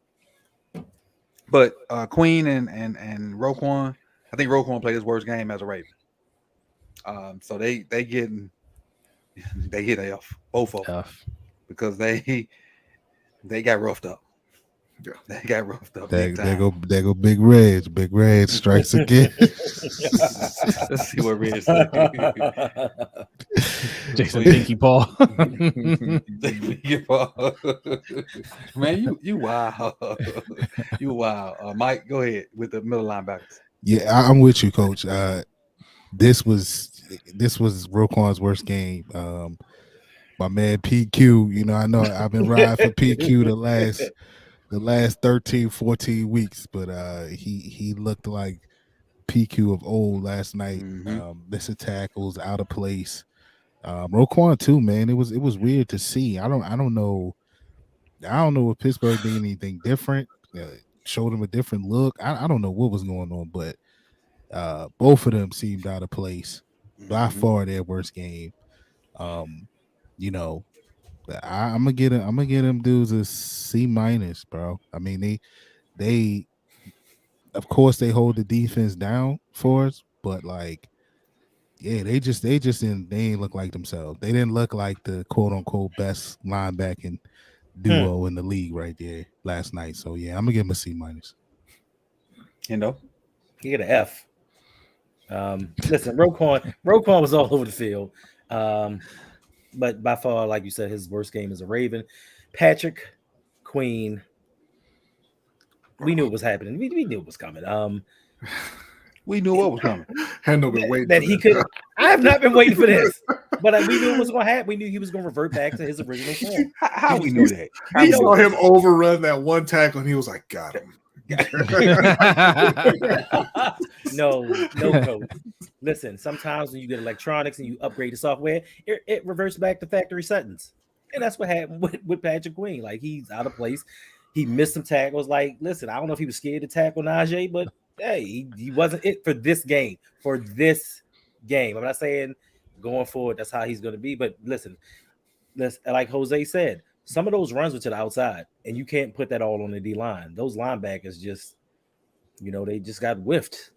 But Queen and Roquan, I think Roquan played his worst game as a Raven. So they get an F, both of them, because they got roughed up. They got roughed up There big time. go Big Red. Big Red strikes again. Let's see what Red said. Jason Dinky Paul. Man, you wow. You wow. Mike, go ahead with the middle linebackers. Yeah, I'm with you, Coach. This was Roquan's worst game. My man PQ, I know I've been riding for PQ the last 13, 14 weeks, but he looked like PQ of old last night. Missing tackles, out of place. Roquan too, man. It was weird to see. I don't know if Pittsburgh did anything different. Showed him a different look. I don't know what was going on, but both of them seemed out of place. By far their worst game. I'm gonna get them dudes a C-, bro. I mean, they of course they hold the defense down for us, but like, yeah, they ain't look like themselves. They didn't look like the quote unquote best linebacking duo in the league right there last night. So yeah, I'm gonna give them a C-. You get an F. Listen, Roquan was all over the field. But by far, like you said, his worst game is a Raven. Patrick Queen, we knew it was happening. We knew it was coming. We knew what was coming. Hendo been waiting that he could. I have not been waiting for this, but we knew it was going to happen. We knew he was going to revert back to his original form. How we knew that? He saw him overrun that one tackle, and he was like, "Got him." No, coach. Listen, sometimes when you get electronics and you upgrade the software, it reverts back to factory settings, and that's what happened with Patrick Queen. Like, he's out of place. He missed some tackles. Like, listen, I don't know if he was scared to tackle Najee, but hey, he wasn't it for this game. For this game, I'm not saying going forward that's how he's going to be, but listen, like Jose said, some of those runs were to the outside, and you can't put that all on the D line. Those linebackers just, they just got whiffed.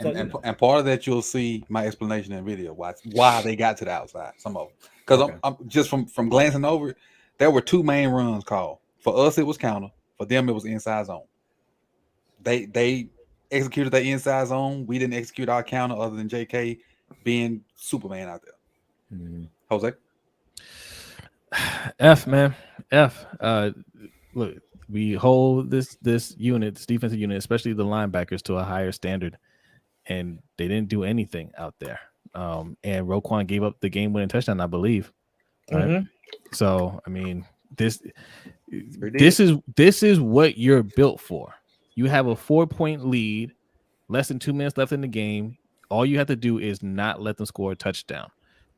So, and part of that, you'll see my explanation in video why they got to the outside. Some of them, because I'm just from glancing over it, there were two main runs called. For us, it was counter. For them, it was inside zone. They executed their inside zone. We didn't execute our counter, other than JK being Superman out there. Jose. F, man. F. Look, we hold this defensive unit, especially the linebackers, to a higher standard, and they didn't do anything out there. And Roquan gave up the game-winning touchdown, I believe. Right? So, I mean, this is what you're built for. You have a 4-point lead, less than 2 minutes left in the game. All you have to do is not let them score a touchdown.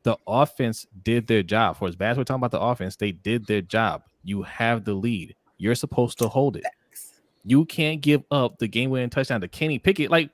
The offense did their job. For as bad as we're talking about the offense, they did their job. You have the lead. You're supposed to hold it. You can't give up the game-winning touchdown to Kenny Pickett. Like,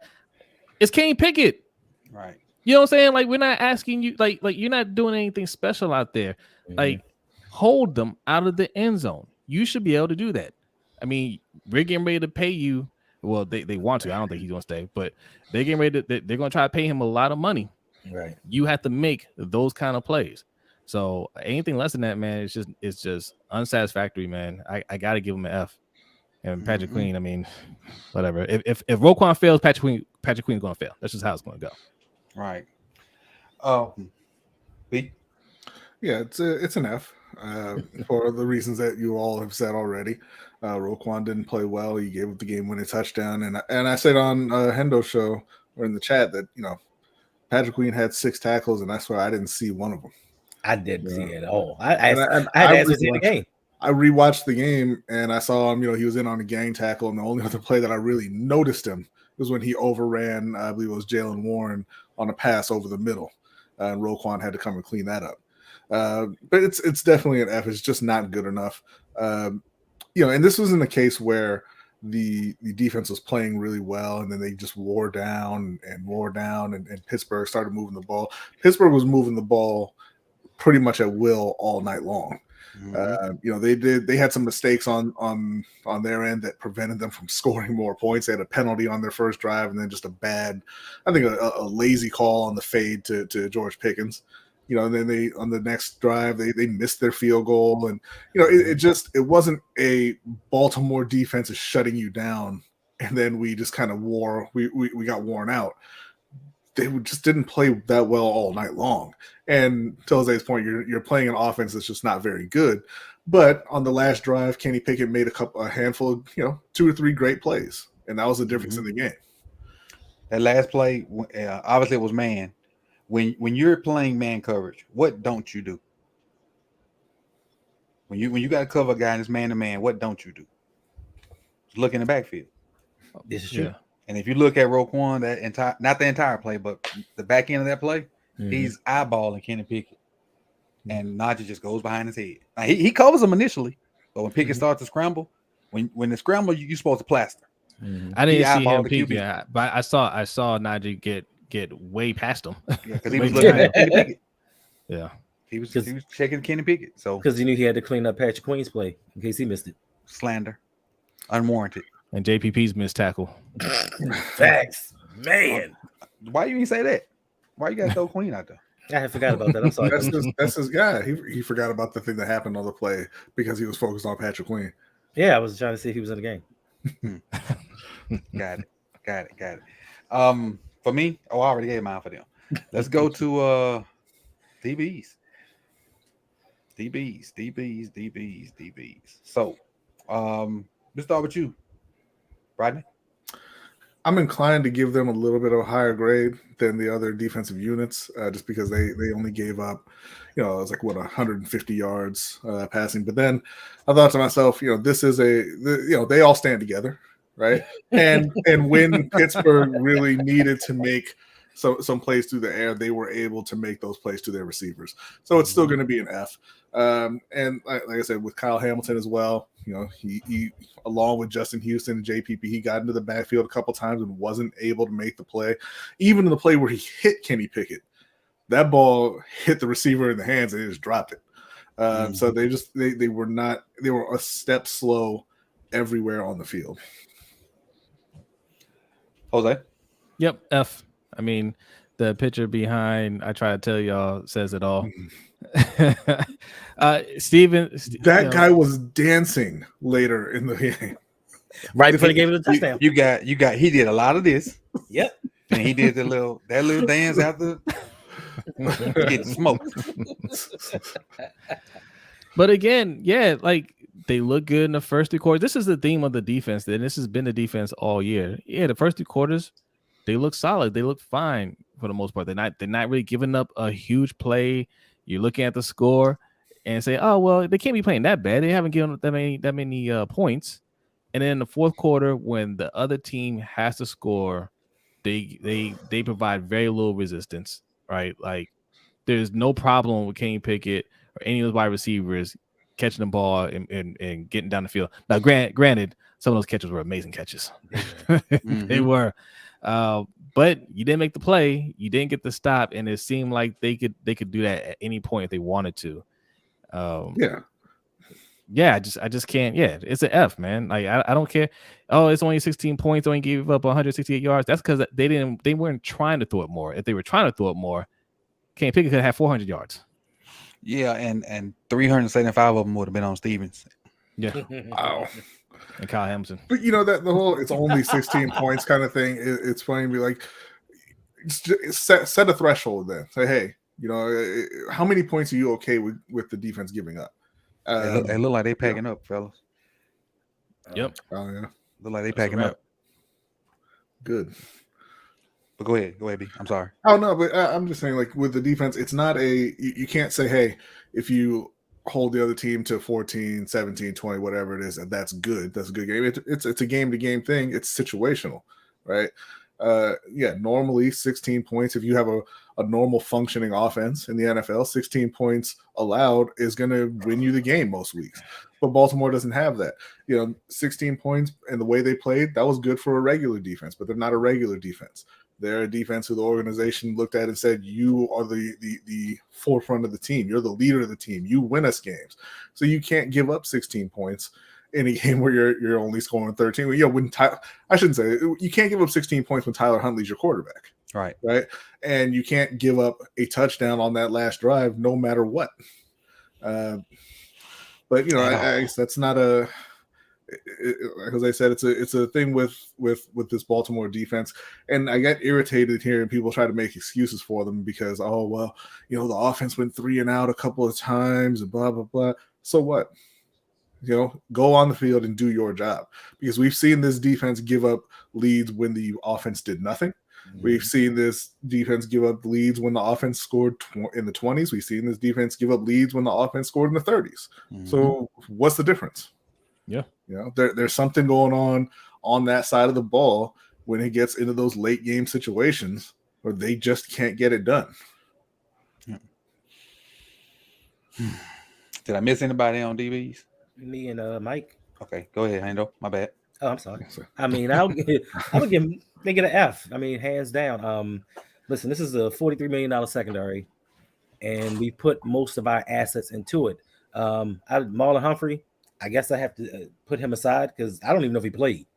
it's Kenny Pickett. Right. You know what I'm saying? Like, we're not asking you, like you're not doing anything special out there. Like, hold them out of the end zone. You should be able to do that. I mean, we're getting ready to pay you. Well, they want to. I don't think he's going to stay, but they're getting ready to. They're going to try to pay him a lot of money. Right. You have to make those kind of plays. So anything less than that, man, it's just unsatisfactory, man. I got to give him an F. And Patrick Queen, I mean, whatever. If Roquan fails, Patrick Queen's going to fail. That's just how it's going to go. Right. B. Yeah, it's an F for the reasons that you all have said already. Roquan didn't play well. He gave up the game-winning touchdown, and I said on Hendo's show or in the chat that Patrick Queen had 6 tackles, and that's why I didn't see one of them. I didn't see it at all. I had to ask to see the game. I rewatched the game and I saw him. He was in on a gang tackle, and the only other play that I really noticed him was when he overran, I believe it was Jalen Warren on a pass over the middle, and Roquan had to come and clean that up. But it's definitely an F. It's just not good enough. And this was in a case where the defense was playing really well, and then they just wore down, and Pittsburgh started moving the ball. Pittsburgh was moving the ball pretty much at will all night long. They had some mistakes on their end that prevented them from scoring more points. They had a penalty on their first drive, and then just a lazy call on the fade to George Pickens. you know, and then they on the next drive they missed their field goal, and you know it wasn't a Baltimore defense is shutting you down, and then we just kind of we got worn out. They just didn't play that well all night long. And to Jose's point, you're playing an offense that's just not very good. But on the last drive, Kenny Pickett made a handful of 2 or 3 great plays, and that was the difference in the game. That last play, obviously, it was man. When you're playing man coverage, what don't you do? When you got to cover a guy and it's man to man, what don't you do? Just look in the backfield. This is true. Yeah. And if you look at Roquan, not the entire play, but the back end of that play, he's eyeballing Kenny Pickett, and Najee just goes behind his head. Now, he covers him initially, but when Pickett starts to scramble, when the scramble, you're supposed to plaster. I didn't see him the peek, QB. yeah, but I saw Najee get way past him. Yeah, because he was looking at Kenny Pickett. Yeah, he was checking Kenny Pickett. So because he knew he had to clean up Patrick Queen's play in case he missed it. slander, unwarranted. and JPP's missed tackle. Facts, man. Why you ain't say that? Why you got to throw Queen out there? I had forgot about that. I'm sorry. That's his guy. He forgot about the thing that happened on the play because he was focused on Patrick Queen. Yeah, I was trying to see if he was in the game. Got it. For me, I already gave mine for them. Let's go to DBs. So, let's start with you, Rodney. I'm inclined to give them a little bit of a higher grade than the other defensive units, just because they only gave up, it was like 150 yards passing. But then I thought to myself, this is they all stand together, right? And when Pittsburgh really needed to make some plays through the air, they were able to make those plays to their receivers. So it's still going to be an F. And like I said, with Kyle Hamilton as well, he along with Justin Houston and JPP, he got into the backfield a couple times and wasn't able to make the play. Even in the play where he hit Kenny Pickett, that ball hit the receiver in the hands and they just dropped it. So they were a step slow everywhere on the field. Jose? Yep, F. I mean, the picture behind, I try to tell y'all, says it all. Steven, that guy was dancing later in the game. Right before they gave it a touchdown. You got he did a lot of this. Yep. And he did that little dance after getting smoked. But again, yeah, like they look good in the first 3 quarters. This is the theme of the defense, and this has been the defense all year. Yeah, the first 3 quarters, they look solid. They look fine for the most part. They're not really giving up a huge play. You're looking at the score and say, oh well, they can't be playing that bad. They haven't given up that many points. And then in the fourth quarter, when the other team has to score, they provide very little resistance. Right, like there's no problem with Kenny Pickett or any of those wide receivers catching the ball and getting down the field. Now, granted, some of those catches were amazing catches. They were. But you didn't make the play, you didn't get the stop, and it seemed like they could do that at any point if they wanted to. I just can't. Yeah, it's an F, man. Like I don't care. Oh, it's only 16 points. Only gave up 168 yards. That's because they weren't trying to throw it more. If they were trying to throw it more, Kenny Pickett could have 400 yards. Yeah, and 375 of them would have been on Stevens. Yeah. Wow. And Kyle Hamilton. But that the whole it's only 16 points kind of thing. It's funny to be like, set a threshold then. Say, hey, how many points are you okay with the defense giving up? They look like they packing up, fellas. Yep. Oh yeah. Look like they packing up. Good. But go ahead, B. I'm sorry. Oh no, but I'm just saying, like with the defense, it's not you can't say, hey, if you hold the other team to 14, 17, 20, whatever it is, and that's good. That's a good game. It's a game-to-game thing. It's situational, right? Normally 16 points. If you have a normal functioning offense in the NFL, 16 points allowed is going to win you the game most weeks. But Baltimore doesn't have that. 16 points and the way they played, that was good for a regular defense, but they're not a regular defense. They're a defense who the organization looked at and said, you are the forefront of the team. You're the leader of the team. You win us games. So you can't give up 16 points in a game where you're only scoring 13. When I shouldn't say it, you can't give up 16 points when Tyler Huntley's your quarterback. Right. And you can't give up a touchdown on that last drive no matter what. But I guess that's not a. Because I said it's a thing with this Baltimore defense, and I get irritated hearing people try to make excuses for them because the offense went 3 and out a couple of times and blah blah blah. So what? Go on the field and do your job, because we've seen this defense give up leads when the offense did nothing. Mm-hmm. We've seen this defense give up leads when the offense scored in the 20s. We've seen this defense give up leads when the offense scored in the 30s. Mm-hmm. So what's the difference? Yeah. There's something going on that side of the ball when it gets into those late game situations where they just can't get it done. Yeah. Did I miss anybody on DBs? Me and Mike. Okay, go ahead, Hendo. My bad. Oh, I'm sorry. I mean, I would give they get an F. I mean, hands down. Listen, this is a $43 million secondary, and we put most of our assets into it. Marlon Humphrey, I guess I have to put him aside because I don't even know if he played.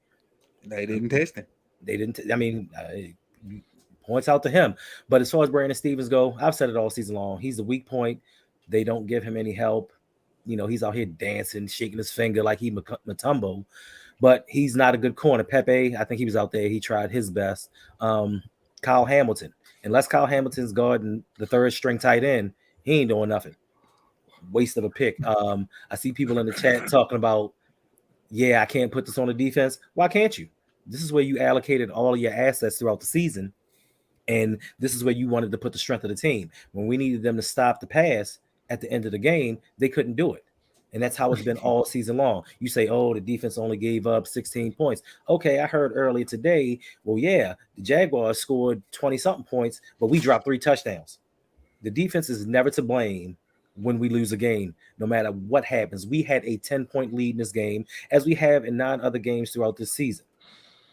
They didn't test him. They didn't. Points out to him. But as far as Brandon Stevens go, I've said it all season long. He's the weak point. They don't give him any help. He's out here dancing, shaking his finger like he Mutombo, but he's not a good corner. Pepe, I think he was out there. He tried his best. Kyle Hamilton, unless Kyle Hamilton's guarding the third string tight end, he ain't doing nothing. Waste of a pick. I see people in the chat talking about, I can't put this on the defense. Why can't you? This is where you allocated all of your assets throughout the season, and this is where you wanted to put the strength of the team. When we needed them to stop the pass at the end of the game, they couldn't do it. And that's how it's been all season long. You say, the defense only gave up 16 points. Okay, I heard earlier today, the Jaguars scored 20-something points, but we dropped 3 touchdowns. The defense is never to blame when we lose a game, no matter what happens. We had a 10-point lead in this game, as we have in 9 other games throughout this season.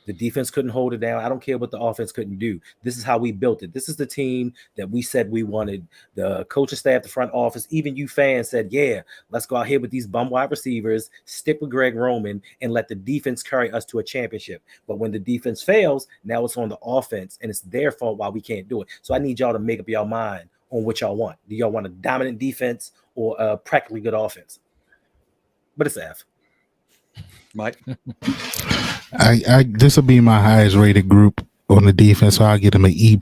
The defense couldn't hold it down. I don't care what the offense couldn't do. This is how we built it. This is the team that we said we wanted. The coaching staff, the front office, even you fans said, let's go out here with these bum wide receivers, stick with Greg Roman, and let the defense carry us to a championship. But when the defense fails, now it's on the offense, and it's their fault why we can't do it. So I need y'all to make up your mind on what y'all want. Do y'all want a dominant defense or a practically good offense? But it's F. Mike? This will be my highest rated group on the defense, so I'll give them an E+.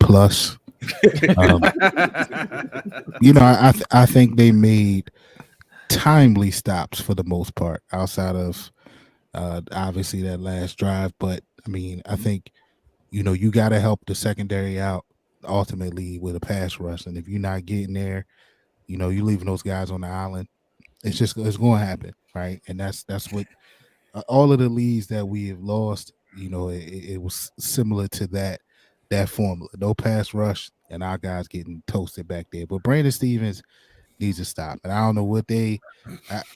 I think they made timely stops for the most part, outside of obviously that last drive. But I think you got to help the secondary out ultimately with a pass rush, and if you're not getting there, you're leaving those guys on the island. It's going to happen, right? And that's what. All of the leads that we have lost, it was similar to that formula. No pass rush, and our guys getting toasted back there. But Brandon Stevens needs to stop. And I don't know what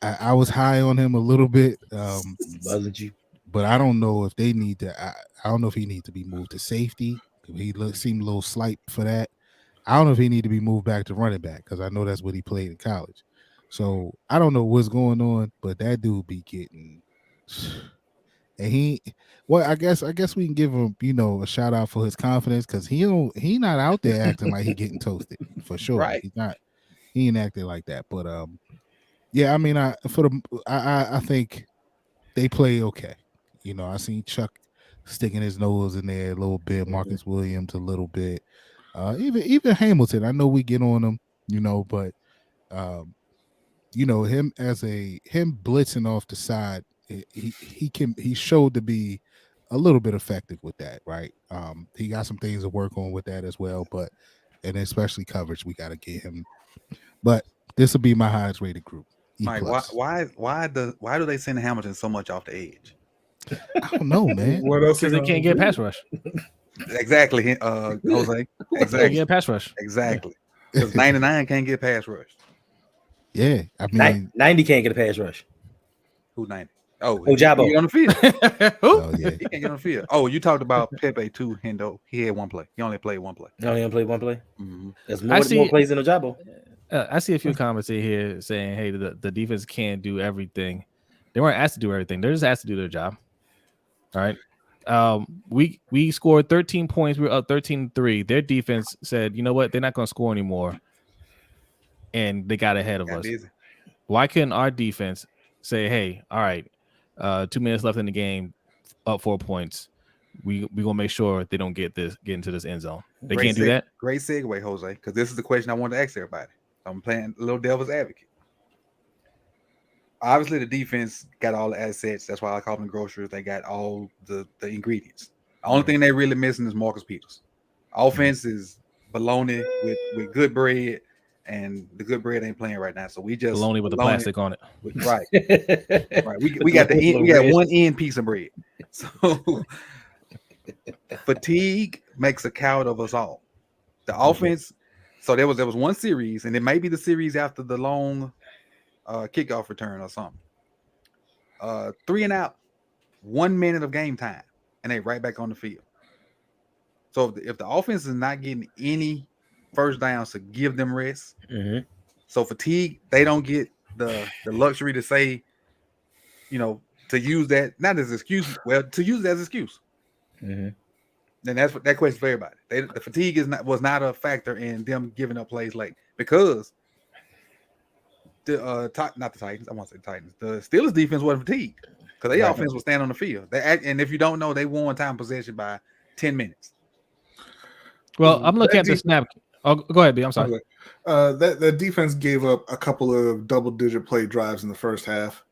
I was high on him a little bit. Wasn't you? But I don't know if they need to. I don't know if he needs to be moved to safety. He seemed a little slight for that. I don't know if he need to be moved back to running back, because I know that's what he played in college. So I don't know what's going on, but that dude be getting. And I guess we can give him, a shout out for his confidence, because he not out there acting like he getting toasted for sure. Right. He ain't acting like that. But I think they play okay. I seen Chuck sticking his nose in there a little bit, Marcus Williams a little bit, even Hamilton. I know we get on him, but him blitzing off the side. He showed to be a little bit effective with that, right? He got some things to work on with that as well, and especially coverage, we got to get him. But this will be my highest rated group. Mike, why do they send Hamilton so much off the edge? I don't know, man. What else? Because they can't get pass rush. Exactly, Jose. Exactly. Get pass rush. Exactly. Because 99 can't get pass rush. Yeah, 90 can't get a pass rush. Who 90? Oh, Jabo. He get on the field. Oh, yeah. He can't get on the field. Oh, you talked about Pepe too, Hendo. He had one play. He only played one play. He only played one play? Mm-hmm. There's more plays than Jabo. I see a few comments in here saying, hey, the defense can't do everything. They weren't asked to do everything. They're just asked to do their job. All right. We scored 13 points. We were up 13-3. Their defense said, you know what? They're not going to score anymore. And they got ahead of us. Busy. Why couldn't our defense say, hey, all right, 2 minutes left in the game, up 4 points. We gonna make sure they don't get into this end zone. They can't do that. Great segue, Jose, because this is the question I wanted to ask everybody. I'm playing a little devil's advocate. Obviously, the defense got all the assets. That's why I call them groceries. They got all the ingredients. The only thing they really missing is Marcus Peters. Offense is baloney with good bread, and the good bread ain't playing right now. So we just Bologna with the plastic on it. Right. Right. We got the end, we got one end piece of bread. So fatigue makes a coward of us all. The offense. So there was one series, and it may be the series after the long kickoff return or something. 3 and out, 1 minute of game time, and they right back on the field. So if the offense is not getting any first downs to give them rest, so fatigue, they don't get the luxury to say, to use that not as excuse, to use it as excuse. And that's what that question for everybody. The fatigue was not a factor in them giving up plays late, because not the Titans. I want to say Titans. The Steelers defense wasn't fatigued because their offense was standing on the field. And if you don't know, they won time possession by 10 minutes. Well, I'm looking at the snap. Oh, go ahead, B. I'm sorry. That defense gave up a couple of double-digit play drives in the first half,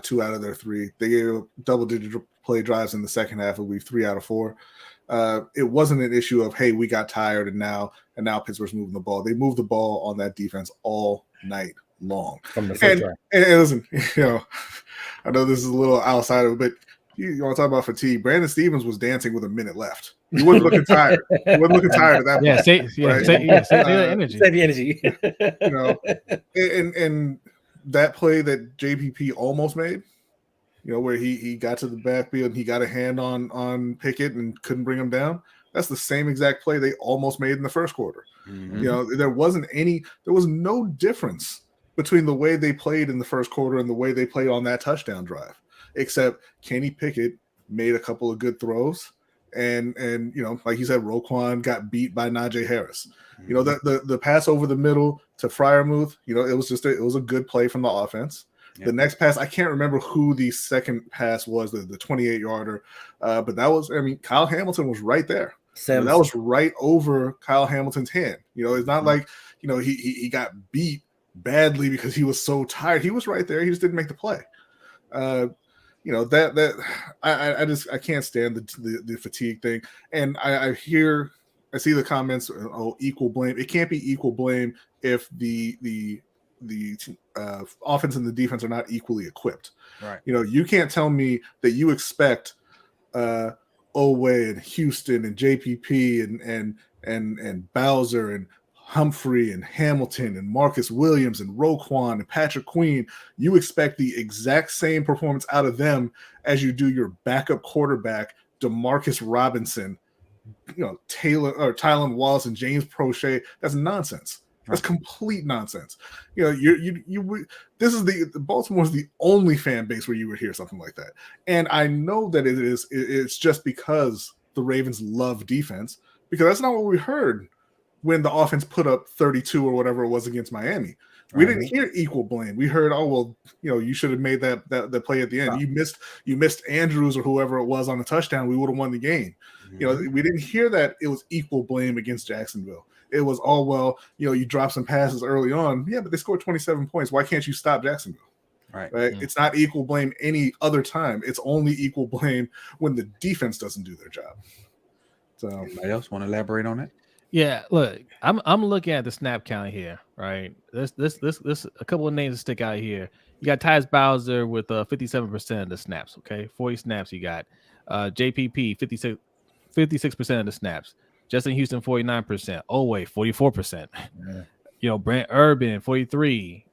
2 out of their 3. They gave up double-digit play drives in the second half. It would be 3 out of 4. It wasn't an issue of, hey, we got tired and now Pittsburgh's moving the ball. They moved the ball on that defense all night long. From the first drive. And listen, I know this is a little outside of it, but you want to talk about fatigue. Brandon Stevens was dancing with a minute left. He wasn't looking tired. He wasn't looking tired at that point. Save the energy. Save the energy. And that play that JPP almost made, where he got to the backfield and he got a hand on Pickett and couldn't bring him down. That's the same exact play they almost made in the first quarter. There was no difference between the way they played in the first quarter and the way they played on that touchdown drive, except Kenny Pickett made a couple of good throws. And like you said, Roquan got beat by Najee Harris. The pass over the middle to Freiermuth, it was a good play from the offense. The next pass, I can't remember who the second pass was, the 28-yarder, but that was, Kyle Hamilton was right there. That was right over Kyle Hamilton's hand. It's not like, he got beat badly because he was so tired. He was right there. He just didn't make the play. I can't stand the fatigue thing. And I see the comments, equal blame. It can't be equal blame if the offense and the defense are not equally equipped. Right. You can't tell me that you expect Oweh and Houston and JPP and Bowser and Humphrey and Hamilton and Marcus Williams and Roquan and Patrick Queen. You expect the exact same performance out of them as you do your backup quarterback, DeMarcus Robinson, Tylan Wallace and James Prochet. That's nonsense. That's complete nonsense. This is Baltimore's the only fan base where you would hear something like that. And I know that it's just because the Ravens love defense, because that's not what we heard when the offense put up 32 or whatever it was against Miami. We didn't hear equal blame. We heard, you should have made that play at the end. You missed Andrews or whoever it was on the touchdown. We would have won the game. We didn't hear that it was equal blame against Jacksonville. It was you dropped some passes early on. Yeah, but they scored 27 points. Why can't you stop Jacksonville? Right? Mm-hmm. It's not equal blame any other time. It's only equal blame when the defense doesn't do their job. So, anybody else want to elaborate on that? Yeah, look, I'm looking at the snap count here, right? This a couple of names that stick out here. You got Tyus Bowser with 57% of the snaps, okay? 40 snaps you got. JPP, 56% of the snaps. Justin Houston, 49%. Oweh, 44%. Yeah. Brent Urban, 43.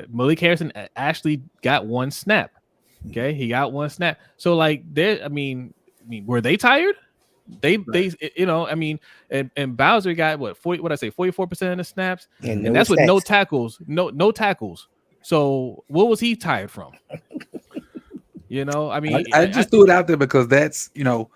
Malik Harrison actually got 1 snap. Okay, he got 1 snap. So were they tired? And Bowser got 44% of the snaps, and that's with no tackles, no tackles. So what was he tired from? You know, I mean, I just threw it out there because that's, you know,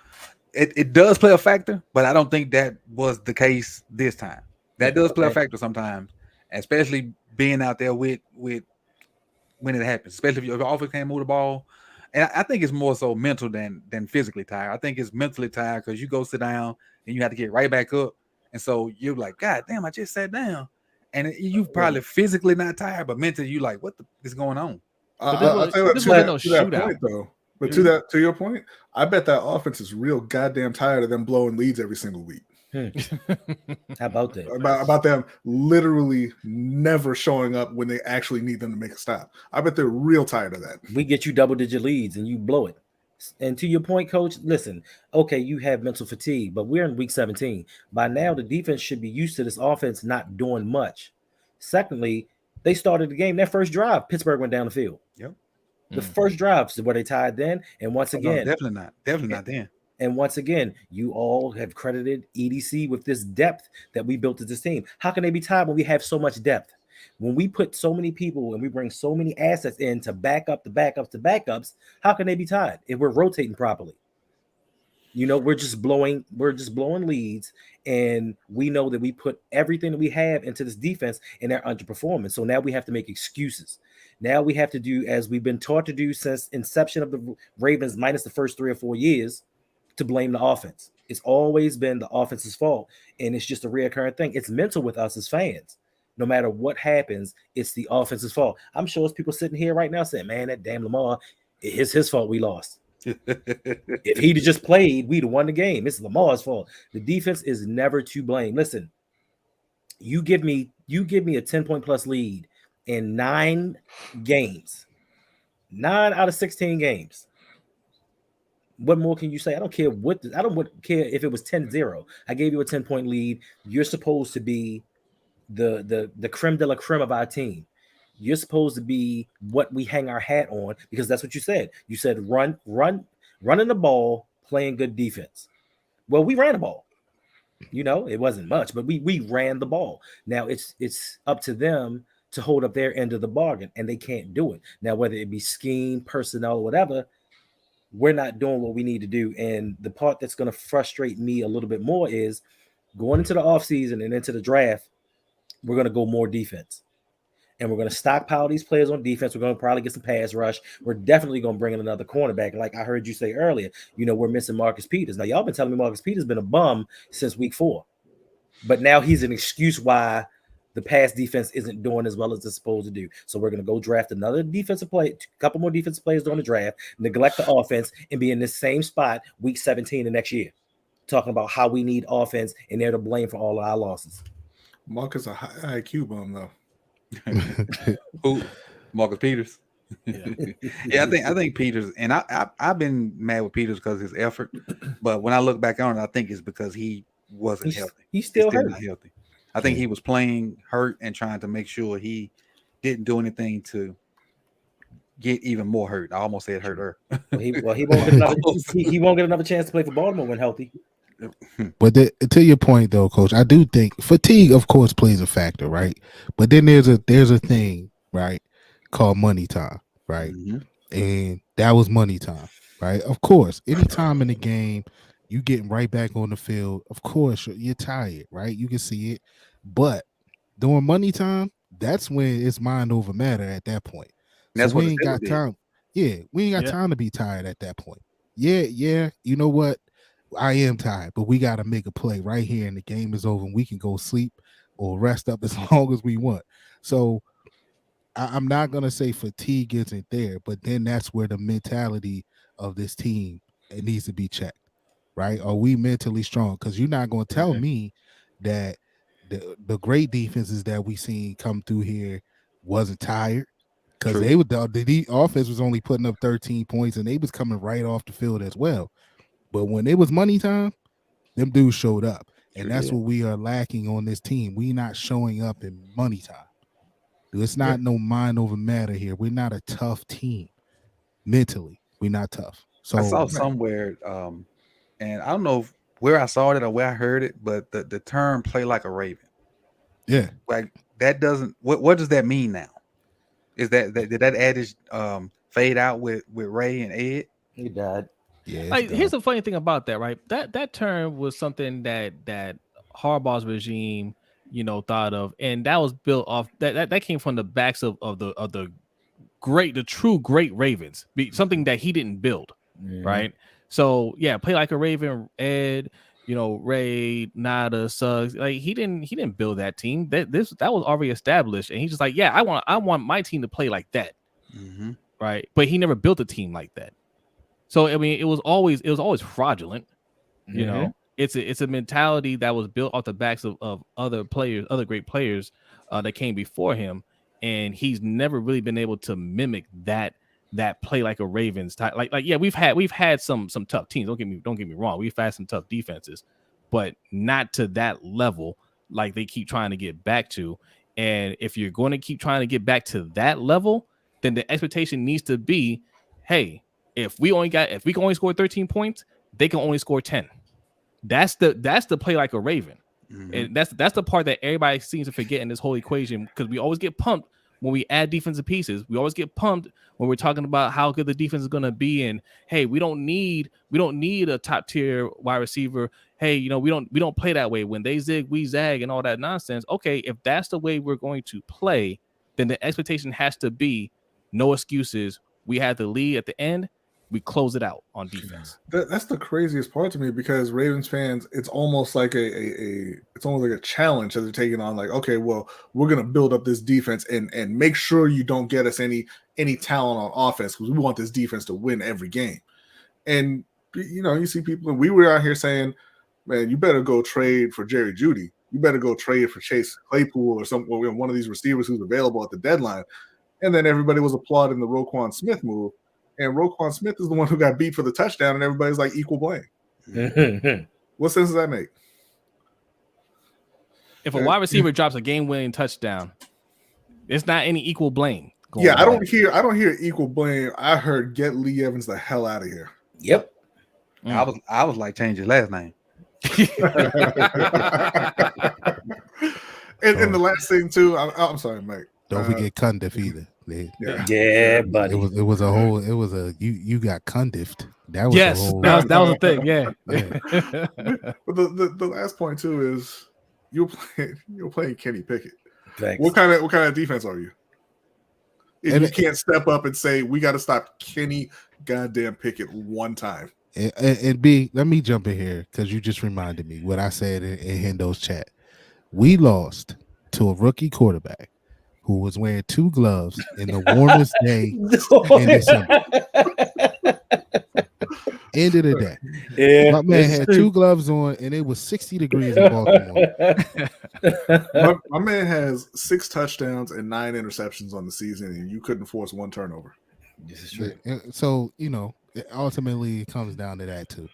it does play a factor, but I don't think that was the case this time. That does play a factor sometimes, especially being out there with when it happens, especially if your offense can't move the ball. And I think it's more so mental than physically tired. I think it's mentally tired because you go sit down and you have to get right back up. And so you're like, God damn, I just sat down. And you probably physically not tired, but mentally you like, what is going on? I'll tell you this to wasn't no that shootout. point though. But to your point, I bet that offense is real goddamn tired of them blowing leads every single week. How about that? About them literally never showing up when they actually need them to make a stop. I bet they're real tired of that. We get you double-digit leads and you blow it. And to your point, coach, listen, okay, you have mental fatigue, but we're in week 17. By now, the defense should be used to this offense not doing much. Secondly, they started the game. That first drive, Pittsburgh went down the field. Yep. The first drives were they tied then. And once again, no, definitely not then. And once again, you all have credited EDC with this depth that we built as this team. How can they be tied when we have so much depth? When we put so many people and we bring so many assets in to back up the backups, how can they be tied if we're rotating properly? You know, we're just blowing leads, and we know that we put everything that we have into this defense and they're underperforming. So now we have to make excuses. Now we have to do as we've been taught to do since inception of the Ravens, minus the first 3 or 4 years, to blame the offense. It's always been the offense's fault, and it's just a reoccurring thing. It's mental with us as fans. No matter what happens, it's the offense's fault. I'm sure there's people sitting here right now saying, man, that damn Lamar, it's his fault we lost. If he'd have just played, we'd have won the game. It's Lamar's fault. The defense is never to blame. Listen, you give me a 10-point plus lead in 9 games, 9 out of 16 games. What more can you say? I don't care care if it was 10-0. I gave you a 10-point lead. You're supposed to be the creme de la creme of our team. You're supposed to be what we hang our hat on, because that's what you said. You said running the ball, playing good defense. Well, we ran the ball. You know, it wasn't much, but we ran the ball. Now it's up to them to hold up their end of the bargain, and they can't do it. Now, whether it be scheme, personnel, or whatever, we're not doing what we need to do. And the part that's going to frustrate me a little bit more is going into the offseason and into the draft, we're going to go more defense. And we're going to stockpile these players on defense. We're going to probably get some pass rush. We're definitely going to bring in another cornerback. Like I heard you say earlier, you know, we're missing Marcus Peters. Now, y'all been telling me Marcus Peters been a bum since week 4. But now he's an excuse why the pass defense isn't doing as well as it's supposed to do. So we're going to go draft another defensive play, a couple more defensive players during the draft, neglect the offense, and be in this same spot week 17 the next year, talking about how we need offense and they're to blame for all of our losses. Marcus a high IQ bum though. Who? Marcus Peters. Yeah, I think Peters, and I've been mad with Peters because of his effort, but when I look back on it, I think it's because he wasn't healthy. He's still hurt. Not healthy. I think he was playing hurt and trying to make sure he didn't do anything to get even more hurt. I almost said hurt her. He won't get another chance to play for Baltimore when healthy. But to your point, though, Coach, I do think fatigue, of course, plays a factor, right? But then there's a thing, right, called money time, right? Mm-hmm. And that was money time, right? Of course, any time in the game, you getting right back on the field. Of course, you're tired, right? You can see it. But during money time, that's when it's mind over matter at that point. That's so we ain't got time. Yeah, we ain't got time to be tired at that point. Yeah. You know what? I am tired, but we got to make a play right here, and the game is over, and we can go sleep or rest up as long as we want. So I'm not going to say fatigue isn't there, but then that's where the mentality of this team, it needs to be checked, right? Are we mentally strong? Because you're not going to tell me that the great defenses that we seen come through here wasn't tired, because the offense was only putting up 13 points, and they was coming right off the field as well. But when it was money time, them dudes showed up. And that's what we are lacking on this team. We not showing up in money time. It's not no mind over matter here. We're not a tough team. Mentally, we're not tough. So I saw somewhere, and I don't know where I saw it or where I heard it, but the term "play like a Raven." Yeah. Like that doesn't. What does that mean now? Is that adage fade out with Ray and Ed. He died. Yeah. Like, here's the funny thing about that, right? That term was something that Harbaugh's regime, thought of, and that was built off that came from the backs of the true great Ravens, something that he didn't build, right? So yeah, play like a Raven, Ed, Ray, Nada, Suggs. Like he didn't build that team. That was already established, and he's just like, yeah, I want my team to play like that, right? But he never built a team like that. So I mean, it was always fraudulent. It's a mentality that was built off the backs of other players, other great players that came before him, and he's never really been able to mimic that play like a Ravens type. Like yeah, we've had some tough teams. Don't get me wrong. We've had some tough defenses, but not to that level like they keep trying to get back to. And if you're going to keep trying to get back to that level, then the expectation needs to be, hey, if we can only score 13 points, they can only score 10. That's the play like a Raven. And that's the part that everybody seems to forget in this whole equation, because we always get pumped when we add defensive pieces. We always get pumped when we're talking about how good the defense is going to be, and hey, we don't need a top tier wide receiver. Hey, we don't play that way. When they zig, we zag, and all that nonsense. Okay, if that's the way we're going to play, then the expectation has to be no excuses. We had the lead at the end. We close it out on defense. That's the craziest part to me, because Ravens fans, it's almost like a challenge that they're taking on. Like, okay, well, we're gonna build up this defense and make sure you don't get us any talent on offense, because we want this defense to win every game. And you see people, and we were out here saying, man, you better go trade for Jerry Jeudy. You better go trade for Chase Claypool or one of these receivers who's available at the deadline. And then everybody was applauding the Roquan Smith move. And Roquan Smith is the one who got beat for the touchdown, and everybody's like equal blame. What sense does that make? If a wide receiver drops a game-winning touchdown, it's not any equal blame. Yeah, I don't hear equal blame. I heard get Lee Evans the hell out of here. Yep. I was like, change your last name. And the last thing too, I'm sorry, Mike. Don't forget Cundiff either. Yeah, buddy. It was you got Cundiffed. That was that was a thing. Yeah. But the last point too is you're playing Kenny Pickett. Thanks. What kind of defense are you? If you can't step up and say we got to stop Kenny goddamn Pickett one time. And B, let me jump in here because you just reminded me what I said in Hendo's chat. We lost to a rookie quarterback who was wearing 2 gloves in the warmest day in December. End of the day. Yeah, my man had 2 gloves on, and it was 60 degrees in Baltimore. my man has 6 touchdowns and 9 interceptions on the season, and you couldn't force 1 turnover. This is true. So, ultimately it comes down to that too.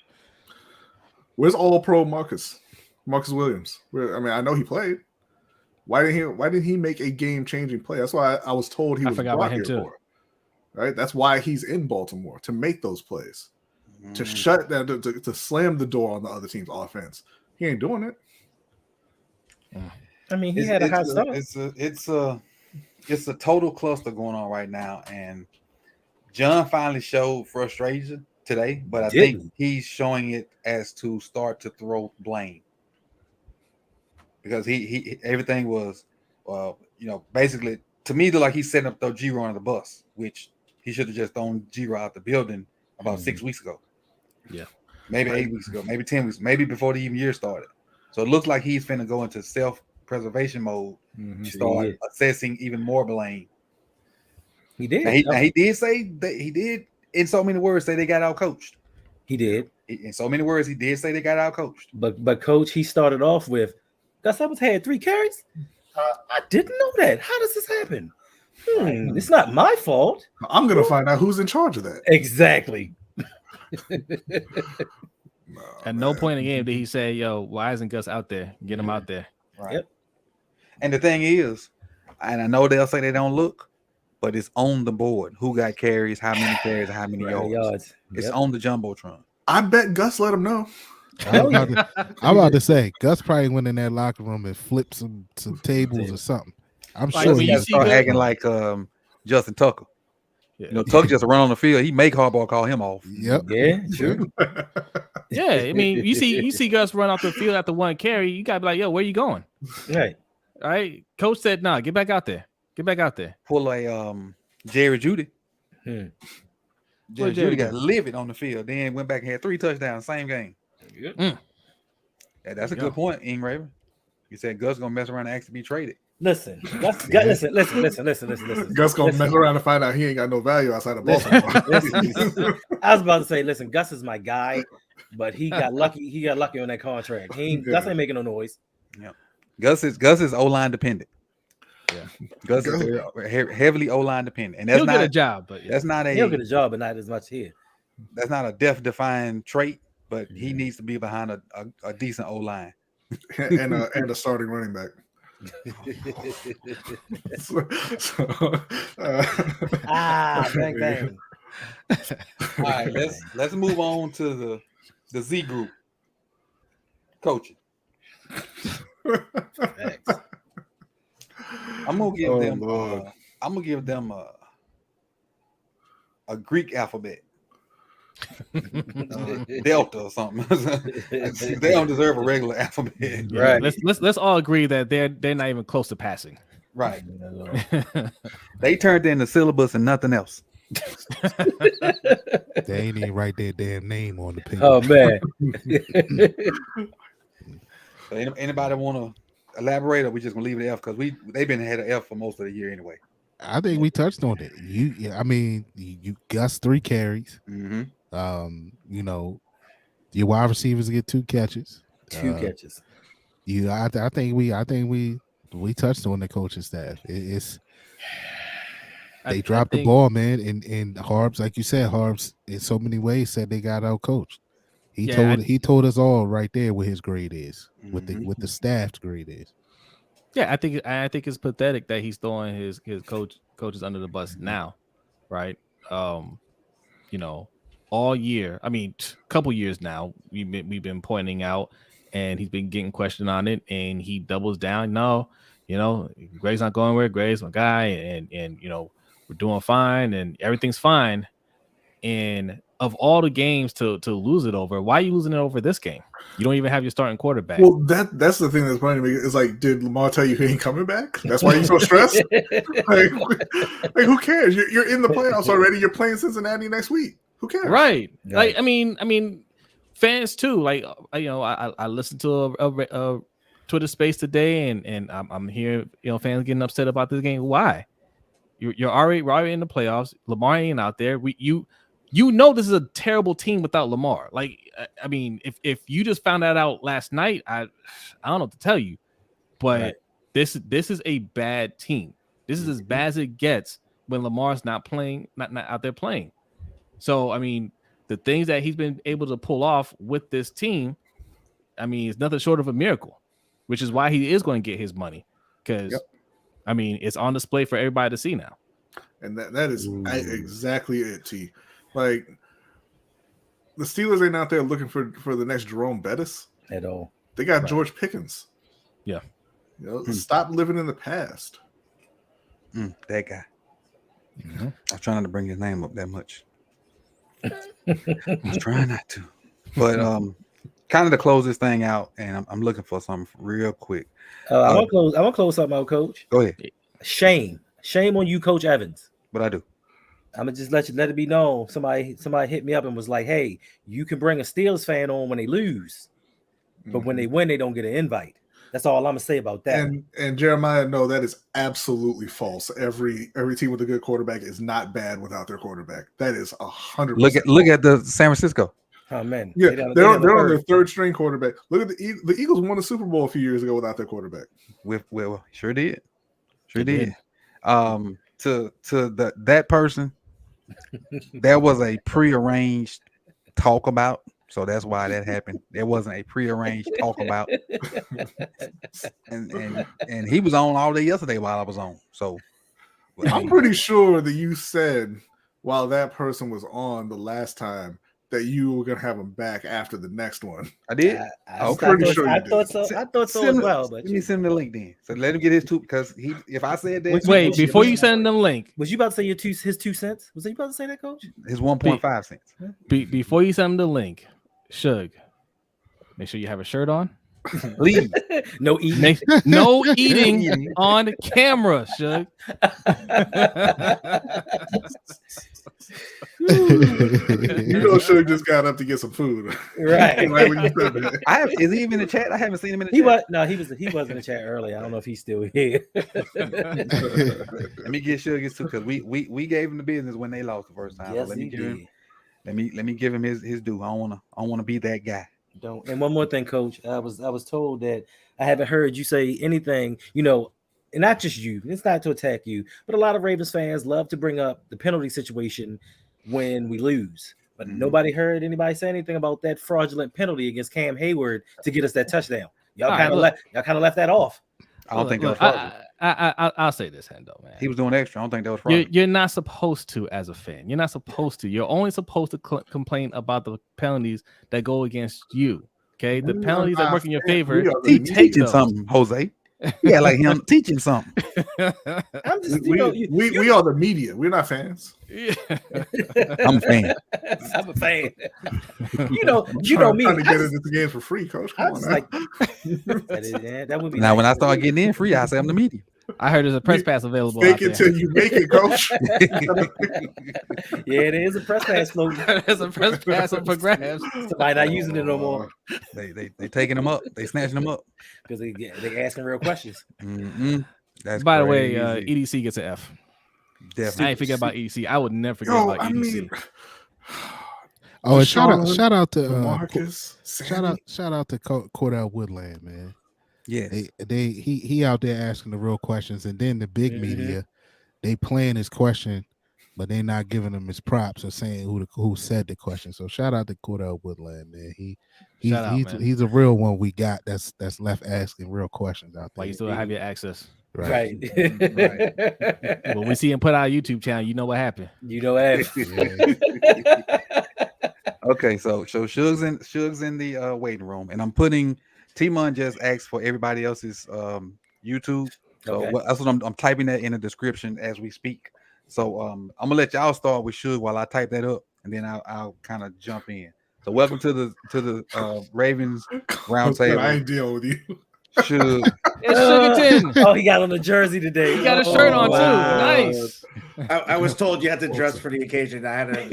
Where's All-Pro Marcus Williams? I know he played. Why didn't he make a game-changing play? That's why I was told he was brought here for. Right? That's why he's in Baltimore, to make those plays, to shut that, to slam the door on the other team's offense. He ain't doing it. I mean, he had a hot start. It's a total cluster going on right now, and John finally showed frustration today, but I think he's showing it as to start to throw blame. Because he everything was, basically to me, like he's setting up throw Giro under the bus, which he should have just thrown Giro out the building about 6 weeks ago. Yeah, maybe 8 weeks ago, maybe 10 weeks, maybe before the even year started. So it looks like he's finna go into self-preservation mode, start assessing even more blame. He did. And he did say that he did, in so many words, say they got out coached. He did. In so many words, he did say they got out coached. But coach, he started off with, Gus Edwards had 3 carries. I didn't know that. How does this happen? It's not my fault. I'm gonna find out who's in charge of that. Exactly. At no point in the game did he say, "Yo, why isn't Gus out there? Get him out there." Right. Yep. And the thing is, and I know they'll say they don't look, but it's on the board. Who got carries? How many carries? How many yards? It's on the jumbotron. I bet Gus let him know. I'm about to say Gus probably went in that locker room and flipped some tables or something. I'm sure he start acting like Justin Tucker. You know, Tuck just run on the field. He make Harbaugh call him off. Yep. Yeah, true. Yeah, I mean, you see Gus run off the field after one carry. You gotta be like, yo, where you going? Right. All right. Coach said, nah, get back out there. Get back out there. Pull a Jerry Judy. Hmm. Jerry Judy got livid on the field. Then went back and had 3 touchdowns same game. Good. Yeah, that's a good point, Ing Raven. You said Gus gonna mess around and actually be traded. Listen, listen. Gus gonna mess around and find out he ain't got no value outside of Baltimore. Listen. I was about to say, listen, Gus is my guy, but he got lucky. He got lucky on that contract. Gus ain't making no noise. Yeah, Gus is O-line dependent. Yeah, Gus is heavily O-line dependent, and that's he'll not get a job, but that's not He'll get a job, but not as much here. That's not a death-defying trait, but he needs to be behind a decent O-line and a starting running back. Bang bang. All right, let's move on to the Z group coaching. I'm gonna give them a Greek alphabet, Delta or something. They don't deserve a regular alphabet, Right. Let's all agree that they're not even close to passing. right? They turned in the syllabus and nothing else. They ain't even write their damn name on the page. Oh man. So anybody want to elaborate, or we just gonna leave it at F because they've been ahead of F for most of the year anyway. I think we touched on it. You Gus 3 carries. Mm-hmm. You know, your wide receivers get 2 catches. 2 catches. I think we touched on the coaching staff. They dropped the ball, man, and Harbs, like you said, Harbs in so many ways said they got out coached. He told us all right there what his grade is, what the staff's grade is. Yeah, I think it's pathetic that he's throwing his coaches under the bus now, right? You know, all year. I mean, couple years now, we've been pointing out, and he's been getting questioned on it, and he doubles down. No, you know, Greg's not going where Greg's my guy, and you know, we're doing fine, and everything's fine. And of all the games to lose it over, why are you losing it over this game? You don't even have your starting quarterback. Well, that's the thing that's funny to me. It's like, did Lamar tell you he ain't coming back? That's why you're so stressed? like, who cares? You're in the playoffs already. You're playing Cincinnati next week. Who cares? Right. Like, I mean, fans too. Like, you know, I listened to a Twitter space today, and I'm hearing, you know, fans getting upset about this game. Why? We're already in the playoffs. Lamar ain't out there. You know this is a terrible team without Lamar. Like, I mean, if you just found that out last night, I don't know what to tell you. But Right. this is a bad team. This is as bad as it gets when Lamar's not playing, not out there playing. So, I mean, the things that he's been able to pull off with this team, I mean, it's nothing short of a miracle, which is why he is going to get his money. Because, I mean, it's on display for everybody to see now. And that is exactly it, T. Like, the Steelers ain't out there looking for the next Jerome Bettis At all. They got George Pickens. Yeah. You know, stop living in the past. That guy. I was trying not to bring his name up that much. I was trying not to. But kind of to close this thing out, and I'm looking for something real quick. I want to close something out, Coach. Go ahead. Shame on you, Coach Evans. But I do. I'm gonna just let it be known. Somebody hit me up and was like, "Hey, you can bring a Steelers fan on when they lose, but when they win, they don't get an invite." That's all I'm gonna say about that. And Jeremiah, no, that is absolutely false. Every team with a good quarterback is not bad without their quarterback. That is 100%. Look at the San Francisco. Oh man, yeah, they're on their third string quarterback. Look at the Eagles won the Super Bowl a few years ago without their quarterback. Well, sure did. To that person, there was a prearranged talk about, so that's why that happened. There wasn't a prearranged talk about, and he was on all day yesterday while I was on. So I'm pretty sure that you said while that person was on the last time that you were gonna have him back after the next one. I did. I'm pretty sure you I did. thought so. I thought so as well. But let me send him the link then. So let him get his two because if I said that, Wait, before you send them the link, was you about to say his 2 cents? Was you about to say that, Coach? his 1.5 cents. before you send them the link, Suge, make sure you have a shirt on. Leave. No eating. No eating on camera, Suge. Suge just got up to get some food. Right. Right when you said that. Is he even in the chat? I haven't seen him in the He chat. was in the chat earlier. I don't know if he's still here. Let me get Sugar too because we gave him the business when they lost the first time. Yes, Let me he give did. him. Let me give him his due. I don't wanna be that guy. Don't. And one more thing, Coach. I was told that I haven't heard you say anything. And not just you. It's not to attack you, but a lot of Ravens fans love to bring up the penalty situation when we lose. But nobody heard anybody say anything about that fraudulent penalty against Cam Hayward to get us that touchdown. Y'all kind of left that off. I don't think that was fraudulent. I'll say this, Hendo, man. He was doing extra. I don't think that was fraudulent. You're not supposed to, as a fan. You're not supposed to. You're only supposed to complain about the penalties that go against you. Okay, the penalties that work in your favor. Teaching something, Jose. Yeah, like him teaching something. I'm just, we are the media. We're not fans. Yeah. I'm a fan. I'm a fan. You know me. Trying to get into the game for free, Coach. Come on, like, that would be now. When I start getting in free, I say I'm the media. I heard there's a press pass available. Fake it till you make it, Coach. Yeah, it is a press pass floating. There's a press pass up for grabs. Somebody not using it no more. They taking them up. They snatching them up because they asking real questions. That's by the way, EDC gets an F. Definitely. I ain't forget about EDC. I would never forget about EDC. And shout out to Marcus. Shout out to Cordell Woodland, man. Yes, he out there asking the real questions, and then the big media, they playing his question, but they not giving him his props or saying who said the question. So shout out to Cordell Woodland, man. He's a real one we got that's left asking real questions out there. Like you still have your access. Right. When we see him put out a YouTube channel, you know what happened. You know what happened. Okay, so Suge's in the waiting room, and I'm putting T-Mon just asked for everybody else's YouTube. So that's what I'm typing that in the description as we speak. So I'm gonna let y'all start with Suge while I type that up, and then I'll kind of jump in. So welcome to the Ravens RoundTable. I ain't dealing with you. Suge. It's Sugarton. Oh, he got on the jersey today. He got a shirt on too. Nice. I was told you had to dress for the occasion. I had a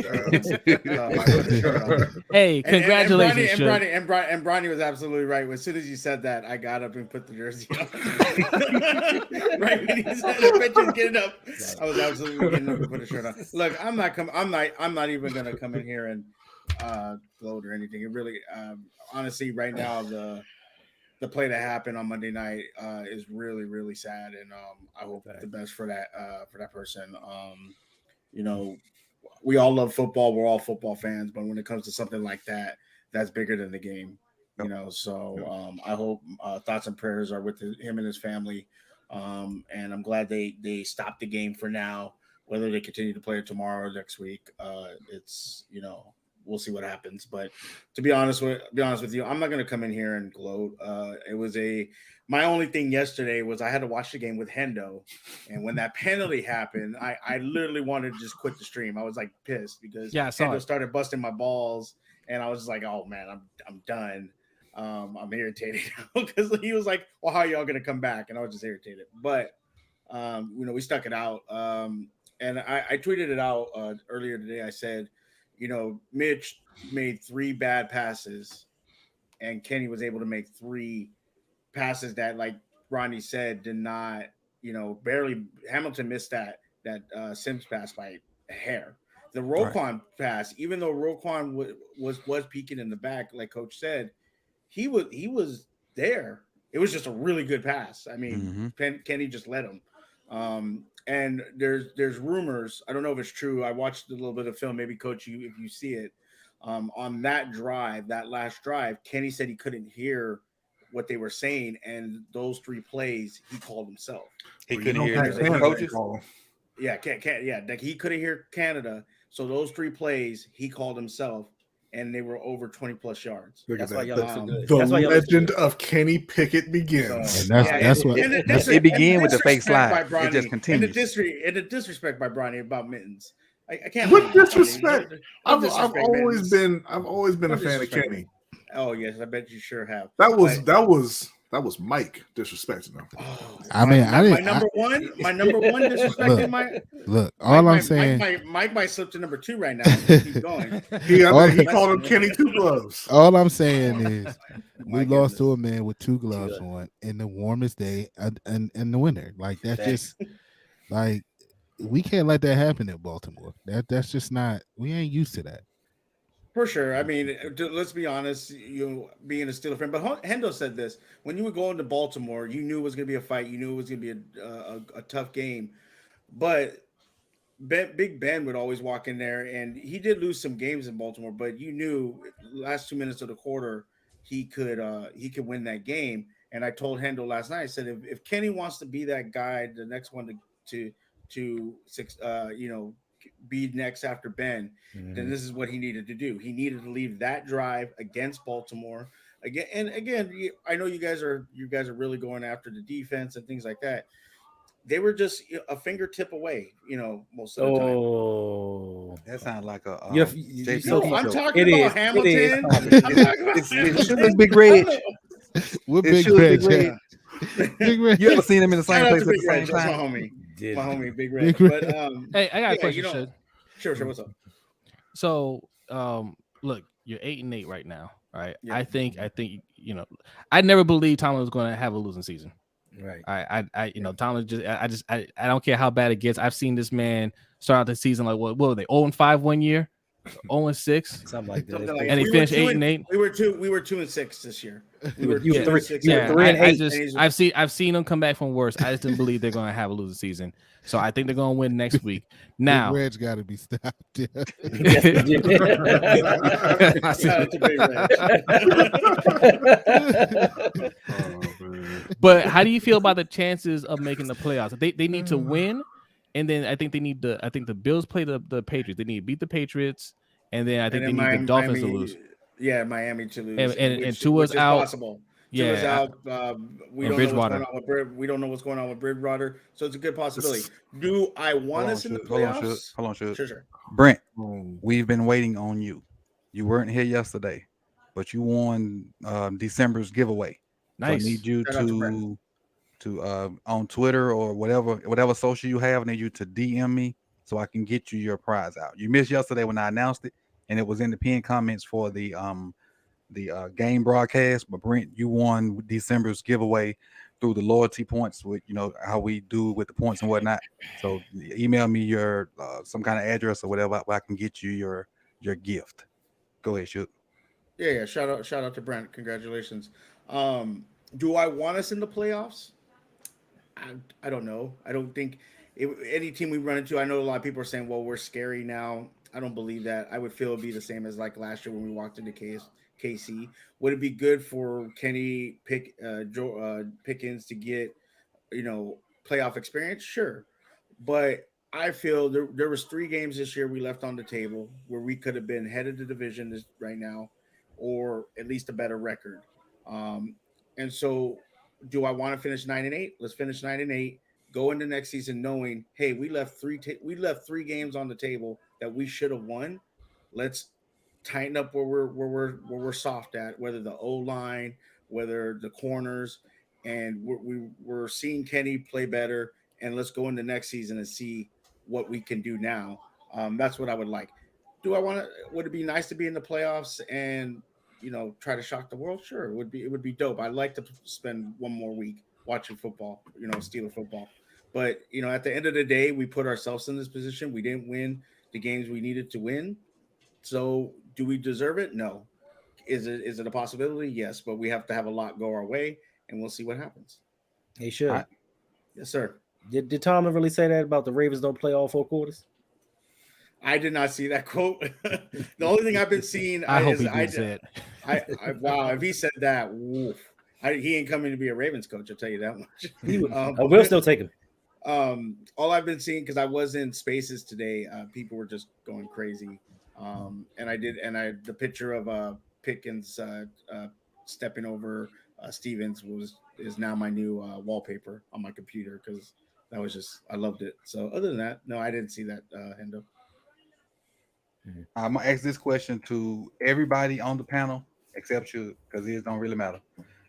shirt on. Hey, congratulations, and Bronny was absolutely right. As soon as you said that, I got up and put the jersey on. Right when he said the picture's getting up, I was absolutely getting up and put a shirt on. Look, I'm not even gonna come in here and gloat or anything. It really, honestly, right now the play that happened on Monday night is really, really sad, and I hope the best for that person. We all love football. We're all football fans, but when it comes to something like that, that's bigger than the game. So I hope thoughts and prayers are with him and his family, and I'm glad they stopped the game for now. Whether they continue to play it tomorrow or next week, we'll see what happens. But to be honest with you, I'm not going to come in here and gloat. My only thing yesterday was I had to watch the game with Hendo, and when that penalty happened, I literally wanted to just quit the stream. I was like pissed because Hendo started busting my balls, and I was just like, oh man, I'm done. I'm irritated because he was like, well, how are y'all going to come back? And I was just irritated. But we stuck it out. And I tweeted it out earlier today. I said, Mitch made 3 bad passes, and Kenny was able to make 3 passes that, like Ronnie said, did not, barely. Hamilton missed that Sims pass by a hair. The Roquan pass, even though Roquan was peeking in the back, like Coach said, he was there. It was just a really good pass. I mean, Kenny just let him. And there's rumors. I don't know if it's true. I watched a little bit of film. Maybe Coach, if you see it, on that last drive, Kenny said he couldn't hear what they were saying, and those 3 plays he called himself. He couldn't hear his coaches. Yeah, like he couldn't hear Canada. So those 3 plays he called himself, and they were over 20+ yards. Look That's at why that. y'all look so good. The That's why y'all look so legend good. of Kenny Pickett begins. And that's what It began with the fake slide. It just And continues. the disrespect by Bronny about Mittens. I can't. What believe disrespect? Bronny. I've Disrespect always Mittens. been a Don't fan of disrespect Kenny. him. Oh yes, I bet you sure have. That was Mike disrespecting him. Oh, I mean, my number one disrespecting my. Look, all I'm saying, Mike might slip to number 2 right now. Keep going. He called him Kenny Two Gloves. all I'm saying is My we lost to goodness. a man with 2 gloves on in the warmest day in the winter. Like that's just like we can't let that happen in Baltimore. That's just not. We ain't used to that. For sure. I mean, let's be honest. You being a Steeler fan, but Hendo said this: when you were going to Baltimore, you knew it was going to be a fight. You knew it was going to be a tough game. But Big Ben would always walk in there, and he did lose some games in Baltimore. But you knew last 2 minutes of the quarter, he could win that game. And I told Hendo last night, I said, if Kenny wants to be that guy, the next one to be next after Ben, then this is what he needed to do. He needed to leave that drive against Baltimore again. And again, I know you guys are really going after the defense and things like that. They were just a fingertip away, most of the time. Oh, That sounds like a no, I'm talking It about is. Hamilton. It's Big Reg. We're It Big should Red. be Red. Big Red. You ever seen him in the Shout same out place to at Big the Red. same That's my time? homie, Big Red. Big But Hey, I got a yeah, question, Shug. Sure, what's up? So, look, you're 8-8 right now, right? Yeah. I think, I never believed Tomlin was going to have a losing season. right. Tomlin I don't care how bad it gets. I've seen this man start out the season like what were they 0-5 one year, 0-6, Something like that. Something like and he finished 8-8. We were 2-6 this year. We were You were 2-6. Yeah, 3-8. I've seen them come back from worse. I just didn't believe they're going to have a losing season. So I think they're going to win next week. Now, Big Red's got to be stopped. Yes, he did. Shout out to Big Red. but how do you feel about the chances of making the playoffs? They need to win, and then I think the Bills play the Patriots. They need to beat the Patriots, and then I think they need the Dolphins to lose. Yeah, Miami to lose, and Tua's which is out. possible. Yeah, Tua's out. We don't know what's going on with we don't know what's going on with Bridgewater, so it's a good possibility. Do I want us in the playoffs? Hold on, Sure. Brent, we've been waiting on you. You weren't here yesterday, but you won December's giveaway. Nice. So I need you to on Twitter or whatever social you have, I need you to DM me so I can get you your prize out. You missed yesterday when I announced it, and it was in the pinned comments for the game broadcast. But Brent, you won December's giveaway through the loyalty points with how we do with the points and whatnot. So email me your some kind of address or whatever I can get you your gift. Go ahead, shoot. Yeah. Shout out to Brent. Congratulations. Do I want us in the playoffs? I don't know. I don't think any team we run into. I know a lot of people are saying, "Well, we're scary now." I don't believe that. I would feel it'd be the same as like last year when we walked into KC. Would it be good for Kenny Pickens to get playoff experience? Sure, but I feel there was 3 games this year we left on the table where we could have been head of the division right now, or at least a better record. And so, do I want to finish 9-8? Let's finish 9-8. Go into next season knowing, hey, we left 3 games on the table that we should have won. Let's tighten up where we're soft at, whether the O-line, whether the corners, and we're seeing Kenny play better. And let's go into next season and see what we can do now. That's what I would like. Would it be nice to be in the playoffs and try to shock the world? Sure, it would be dope. I'd like to spend one more week watching football, Steeler football. But at the end of the day, we put ourselves in this position. We didn't win the games we needed to win. So do we deserve it? No. Is it a possibility? Yes, but we have to have a lot go our way, and we'll see what happens. He should. Yes, sir. Did Tomlin really say that about the Ravens don't play all 4 quarters? I did not see that quote. The only thing I've been seeing I hope he did say it. Wow, if he said that, woof. He ain't coming to be a Ravens coach, I'll tell you that much. I will still take him. All I've been seeing, because I was in Spaces today, people were just going crazy The picture of Pickens stepping over Stevens is now my new wallpaper on my computer because that was just I loved it. So other than that, no, I didn't see that Hendo. I'm gonna ask this question to everybody on the panel except you, because it don't really matter.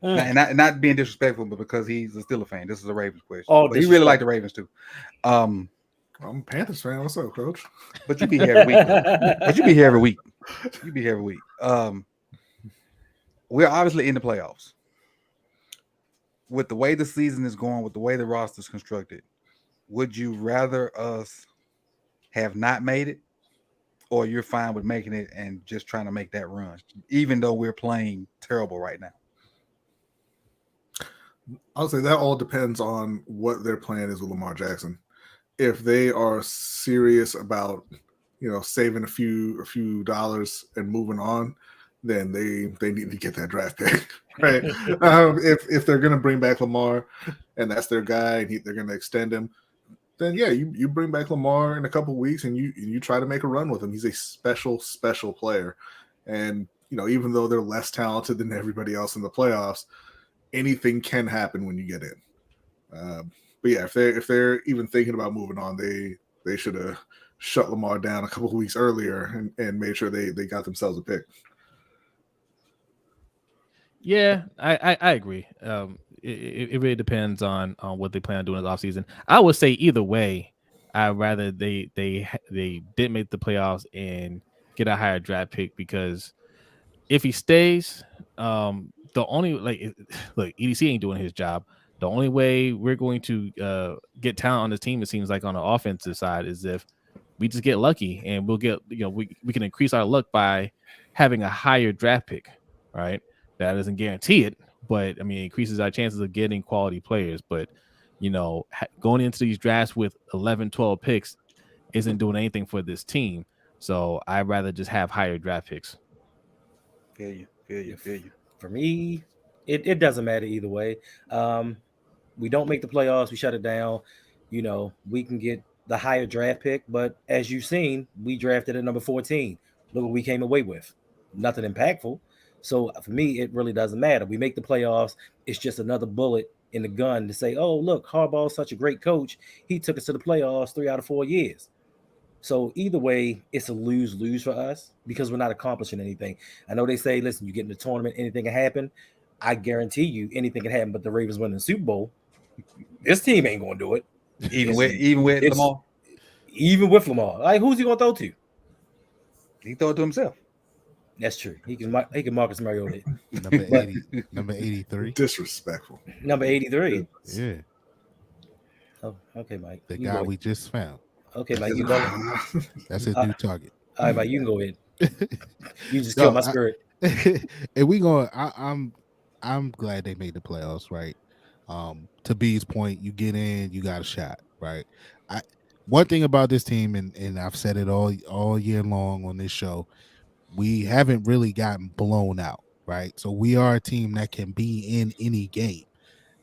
Not being disrespectful, but because he's still a fan. This is a Ravens question. Oh, but he really liked the Ravens too. I'm a Panthers fan. What's up, Coach? But you be here every week. But you be here every week. You be here every week. We're obviously in the playoffs. With the way the season is going, with the way the roster is constructed, would you rather us have not made it, or you're fine with making it and just trying to make that run, even though we're playing terrible right now? I'll say that all depends on what their plan is with Lamar Jackson. If they are serious about, saving a few dollars and moving on, then they need to get that draft pick, right? If they're going to bring back Lamar and that's their guy and they're going to extend him, then yeah, you bring back Lamar in a couple of weeks and you try to make a run with him. He's a special player, and even though they're less talented than everybody else in the playoffs, anything can happen when you get in. But yeah, if they're even thinking about moving on, they should have shut Lamar down a couple of weeks earlier and made sure they got themselves a pick. Yeah, I agree. It really depends on what they plan on doing in the offseason. I would say either way, I'd rather they did make the playoffs and get a higher draft pick, because if he stays, the only look, EDC ain't doing his job. The only way we're going to get talent on the team, it seems like, on the offensive side, is if we just get lucky, and we'll get we can increase our luck by having a higher draft pick, right? That doesn't guarantee it, but I mean, it increases our chances of getting quality players. But going into these drafts with 11, 12 picks isn't doing anything for this team. So I'd rather just have higher draft picks. Feel you. For me, it doesn't matter either way. We don't make the playoffs, we shut it down. We can get the higher draft pick, but as you've seen, we drafted at number 14. Look what we came away with. Nothing impactful. So for me, it really doesn't matter. We make the playoffs. It's just another bullet in the gun to say, oh, look, Harbaugh's such a great coach. He took us to the playoffs 3 out of 4 years. So either way, it's a lose-lose for us because we're not accomplishing anything. I know they say, listen, you get in the tournament, anything can happen. I guarantee you anything can happen, but the Ravens win the Super Bowl. This team ain't going to do it. Even with Lamar? Even with Lamar. Like, who's he going to throw to? He throw it to himself. That's true. He can Marcus Mariota. Number 83. Disrespectful. Number 83. Yeah. Oh, okay, Mike. The guy we just found. Okay, Mike, you go. That's his new target. All right, Mike, you can go ahead. You just killed my spirit. And we going. I'm glad they made the playoffs, right? To B's point, you get in, you got a shot, right? One thing about this team, and I've said it all year long on this show, we haven't really gotten blown out, right? So we are a team that can be in any game.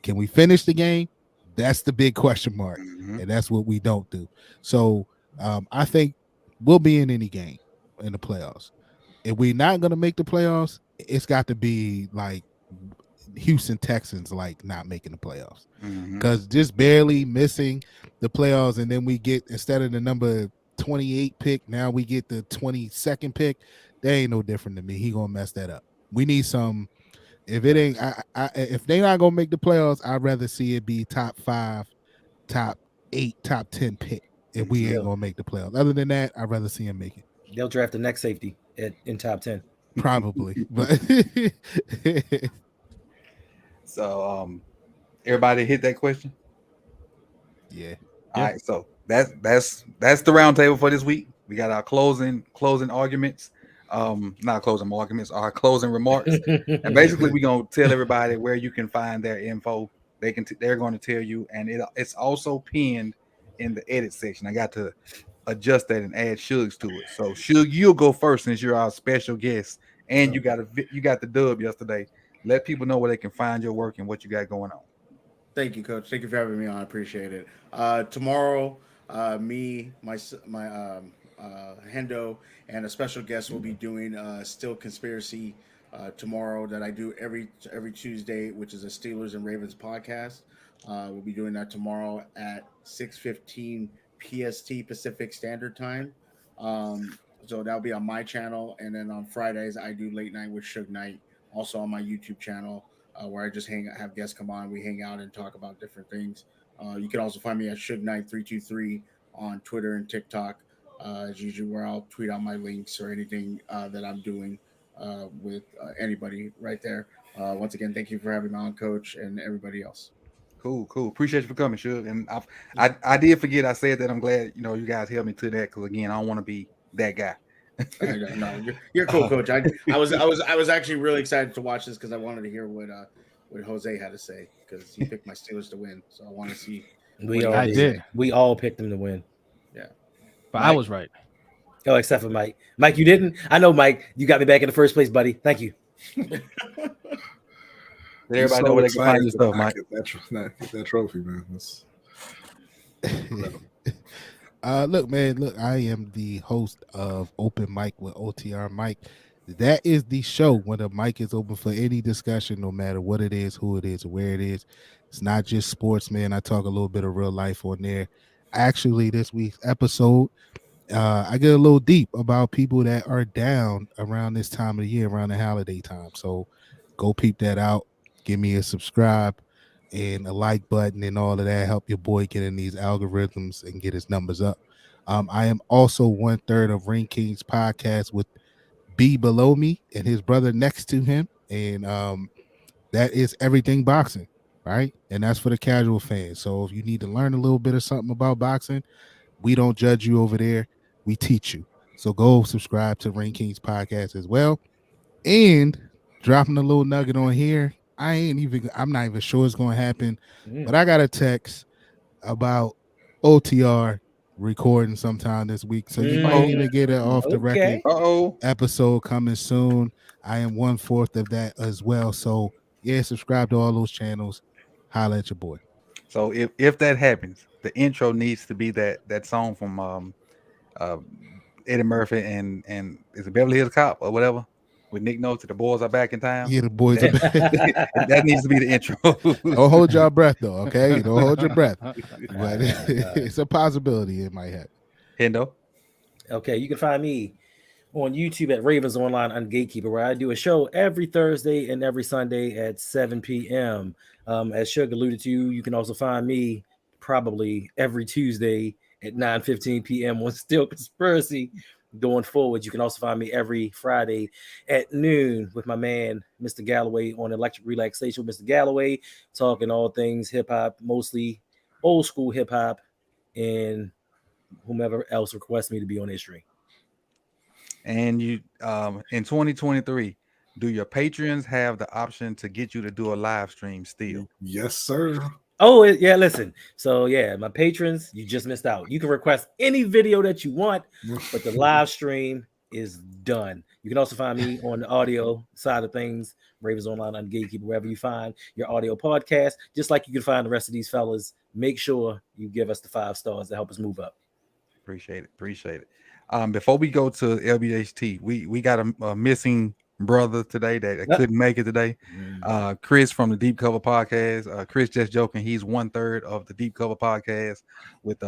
Can we finish the game? That's the big question mark, and that's what we don't do. So I think we'll be in any game in the playoffs. If we're not going to make the playoffs, it's got to be like Houston Texans, like not making the playoffs, because just barely missing the playoffs, and then we get, instead of the number 28 pick, now we get the 22nd pick. They ain't no different than me. He gonna mess that up. We need some. If it ain't, if they not gonna make the playoffs, I'd rather see it be top 5, top 8, top 10 pick. If we ain't gonna make the playoffs, other than that, I'd rather see him make it. They'll draft the next safety in top 10. Probably, but so everybody hit that question. Yeah. All right, so that's the roundtable for this week. We got our closing arguments. Not closing arguments, our closing remarks. And basically we're gonna tell everybody where you can find their info. They're going to tell you, and it's also pinned in the edit section. I got to adjust that and add Shugs to it. So Shug, you'll go first since you're our special guest, and you got the dub yesterday. Let people know where they can find your work and what you got going on. Thank you, Coach. Thank you for having me on. I appreciate it. Tomorrow, me, my Hendo and a special guest will be doing Still Conspiracy tomorrow that I do every Tuesday, which is a Steelers and Ravens podcast. We'll be doing that tomorrow at 6:15 PST Pacific Standard Time. So that'll be on my channel, and then on Fridays I do Late Night with Suge Knight, also on my YouTube channel, where I just have guests come on, we hang out and talk about different things. You can also find me at Suge Knight 323 on Twitter and TikTok, as usual, where I'll tweet out my links or anything that I'm doing with anybody right there. Once again, thank you for having me on, Coach, and everybody else. Cool. Appreciate you for coming, Suge. And I did forget I said that. I'm glad you guys helped me to that, because again, I don't want to be that guy. No, you're cool, Coach. I was actually really excited to watch this because I wanted to hear what Jose had to say, because he picked my Steelers to win, so I want to see. We all picked them to win. Yeah, but Mike? I was right. Oh, except for Mike. Mike, you didn't. I know, Mike. You got me back in the first place, buddy. Thank you. Everybody know where they can find your stuff, Mike. Get that trophy, man. Look, man, I am the host of Open Mic with OTR Mike. That is the show when the mic is open for any discussion, no matter what it is, who it is, or where it is. It's not just sports, man. I talk a little bit of real life on there. Actually, this week's episode, I get a little deep about people that are down around this time of the year, around the holiday time. So go peep that out. Give me a subscribe and a like button and all of that. Help your boy get in these algorithms and get his numbers up. I am also 1/3 of Ring Kings podcast with B below me and his brother next to him. And that is Everything Boxing, right? And that's for the casual fans. So if you need to learn a little bit of something about boxing, we don't judge you over there. We teach you. So go subscribe to Ring Kings podcast as well. And dropping a little nugget on here. I'm not even sure it's going to happen, but I got a text about OTR recording sometime this week. So you might even get an off the record episode coming soon. I am 1/4 of that as well. So yeah, subscribe to all those channels. Holla at your boy. So if that happens, the intro needs to be that song from Eddie Murphy and is it Beverly Hills Cop or whatever, with Nick Nolte, the boys are back in town. Yeah, the boys are back. That needs to be the intro. Don't hold your breath though, okay? Don't hold your breath. But it's a possibility it might happen. Hendo. Okay, you can find me on YouTube at Ravens Online on Gatekeeper, where I do a show every Thursday and every Sunday at 7 p.m. As Suge alluded to, you can also find me probably every Tuesday at 9:15 p.m. on Still Conspiracy. Going forward, you can also find me every Friday at noon with my man, Mr. Galloway, on Electric Relaxation with Mr. Galloway, talking all things hip-hop, mostly old school hip-hop, and whomever else requests me to be on his stream. And you in 2023, do your patrons have the option to get you to do a live stream still? Yes, sir. Oh, yeah, listen. So, yeah, my patrons, you just missed out. You can request any video that you want, but the live stream is done. You can also find me on the audio side of things, Ravens Online on Gatekeeper, wherever you find your audio podcast. Just like you can find the rest of these fellas, make sure you give us the 5 stars to help us move up. Appreciate it. Before we go to LBHT, we got a missing brother today that couldn't make it today. Chris from the Deep Cover Podcast. Chris, just joking, he's 1/3 of the Deep Cover Podcast with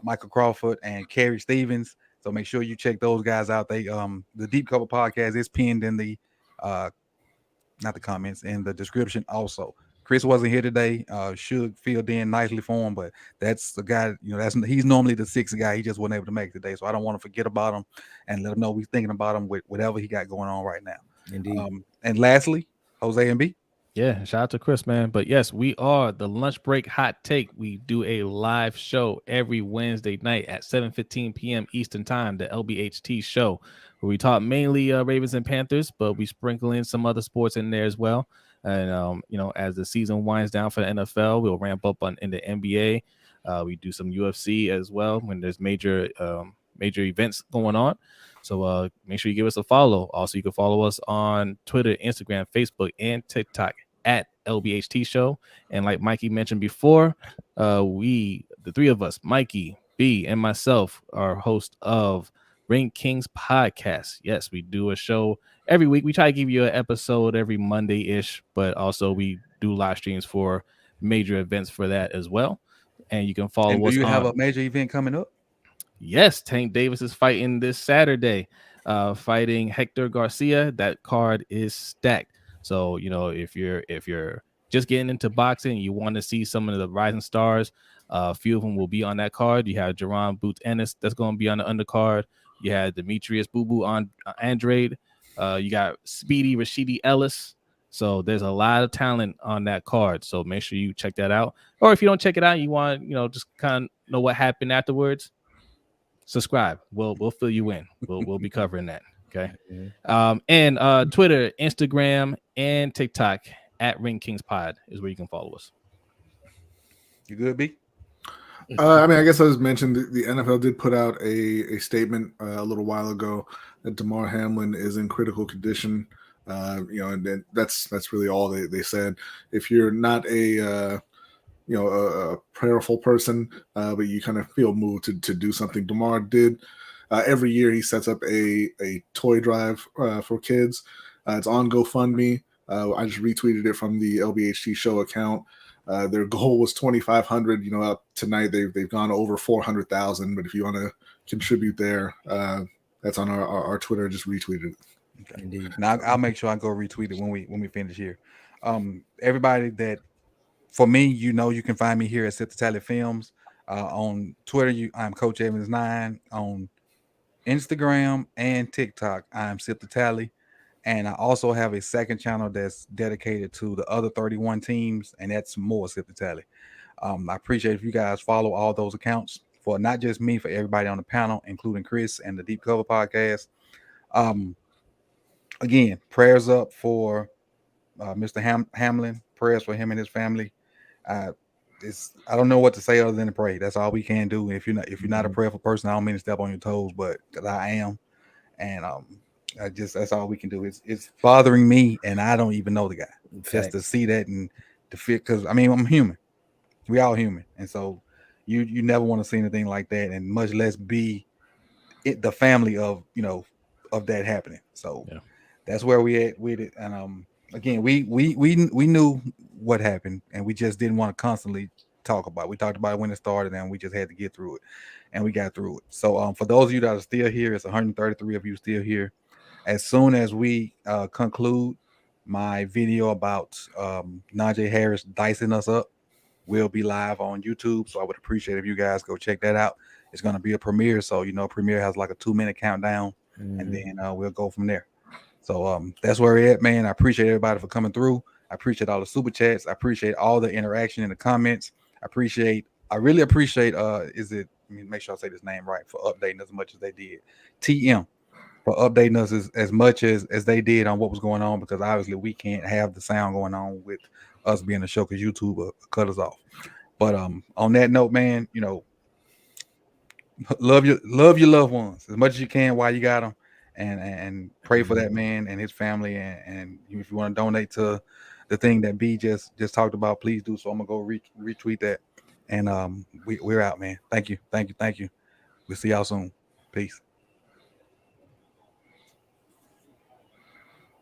Michael Crawford and Carrie Stevens. So make sure you check those guys out. They the Deep Cover Podcast is pinned in the not the comments, in the description also. Chris wasn't here today. Should filled in nicely for him, but that's the guy, he's normally the 6th guy. He just wasn't able to make it today. So I don't want to forget about him and let him know we're thinking about him with whatever he got going on right now. Indeed. And lastly, Jose and B. Yeah, shout out to Chris, man. But yes, we are the Lunch Break Hot Take. We do a live show every Wednesday night at 7:15 p.m. Eastern Time, the LBHT show, where we talk mainly Ravens and Panthers, but we sprinkle in some other sports in there as well. And as the season winds down for the NFL, we'll ramp up in the NBA. We do some UFC as well when there's major events going on. So make sure you give us a follow. Also, you can follow us on Twitter, Instagram, Facebook, and TikTok at LBHT Show. And like Mikey mentioned before, the 3 of us, Mikey, B, and myself, are host of Ring Kings podcast. Yes, we do a show every week. We try to give you an episode every Monday-ish, but also we do live streams for major events for that as well. And you can follow And do us you have on. a major event coming up? Yes, Tank Davis is fighting this Saturday, fighting Hector Garcia. That card is stacked. So, you know, if you're just getting into boxing, you want to see some of the rising stars, a few of them will be on that card. You have Jerron Boots Ennis that's going to be on the undercard. You had Demetrius Boo Boo on Andrade. You got Speedy Rashidi Ellis. So there's a lot of talent on that card. So make sure you check that out. Or if you don't check it out, you want, you know, just kind of know what happened afterwards, subscribe. We'll fill you in. We'll be covering that. Okay. And Twitter, Instagram, and TikTok at Ring Kings Pod is where you can follow us. You good, B? I mean, I guess I was mentioned the NFL did put out a statement a little while ago that Damar Hamlin is in critical condition. You know, and then that's really all they said. If you're not a prayerful person, but you kind of feel moved to do something, Damar did. Every year he sets up a toy drive for kids. It's on GoFundMe. I just retweeted it from the LBHT show account. Their goal was 2,500. You know, up tonight they've gone over 400,000. But if you want to contribute there, that's on our Twitter. Just retweeted it. Okay. Indeed. Now I'll make sure I go retweet it when we finish here. Everybody that, for me, you know, you can find me here at Set the Tally Films. On Twitter, I'm Coach Evans 9. On Instagram and TikTok, I'm Set the Tally. And I also have a second channel that's dedicated to the other 31 teams, and that's more Set the Tally. I appreciate if you guys follow all those accounts, for not just me, for everybody on the panel, including Chris and the Deep Cover Podcast. Again, prayers up for Mr. Hamlin. Prayers for him and his family. I don't know what to say other than to pray. That's all we can do. If you're not a prayerful person, I don't mean to step on your toes, but because I am, and that's all we can do. It's bothering me, and I don't even know the guy. Just to see that and to feel, because I mean, I'm human. We all human, and so you never want to see anything like that, and much less be the family of that happening. So that's where we at with it, and again, we knew what happened, and we just didn't want to constantly talk about it. We talked about it when it started, and we just had to get through it, and we got through it. So for those of you that are still here, it's 133 of you still here. As soon as we conclude my video about Najee Harris dicing us up, we'll be live on YouTube. So I would appreciate if you guys go check that out. It's going to be a premiere, so premiere has like a 2-minute countdown, and then we'll go from there. So that's where we're at, man. I appreciate everybody for coming through. I appreciate all the super chats. I appreciate all the interaction in the comments. I really appreciate let me make sure I say this name right, for updating as much as they did. TM for updating us as much as they did on what was going on, because obviously we can't have the sound going on with us being a show because YouTube will cut us off. But on that note, man, love your loved ones as much as you can while you got them. And pray for that man and his family, and if you want to donate to the thing that B just talked about, please do so. I'm gonna go retweet that, and we're out, man. Thank you. We'll see y'all soon. Peace.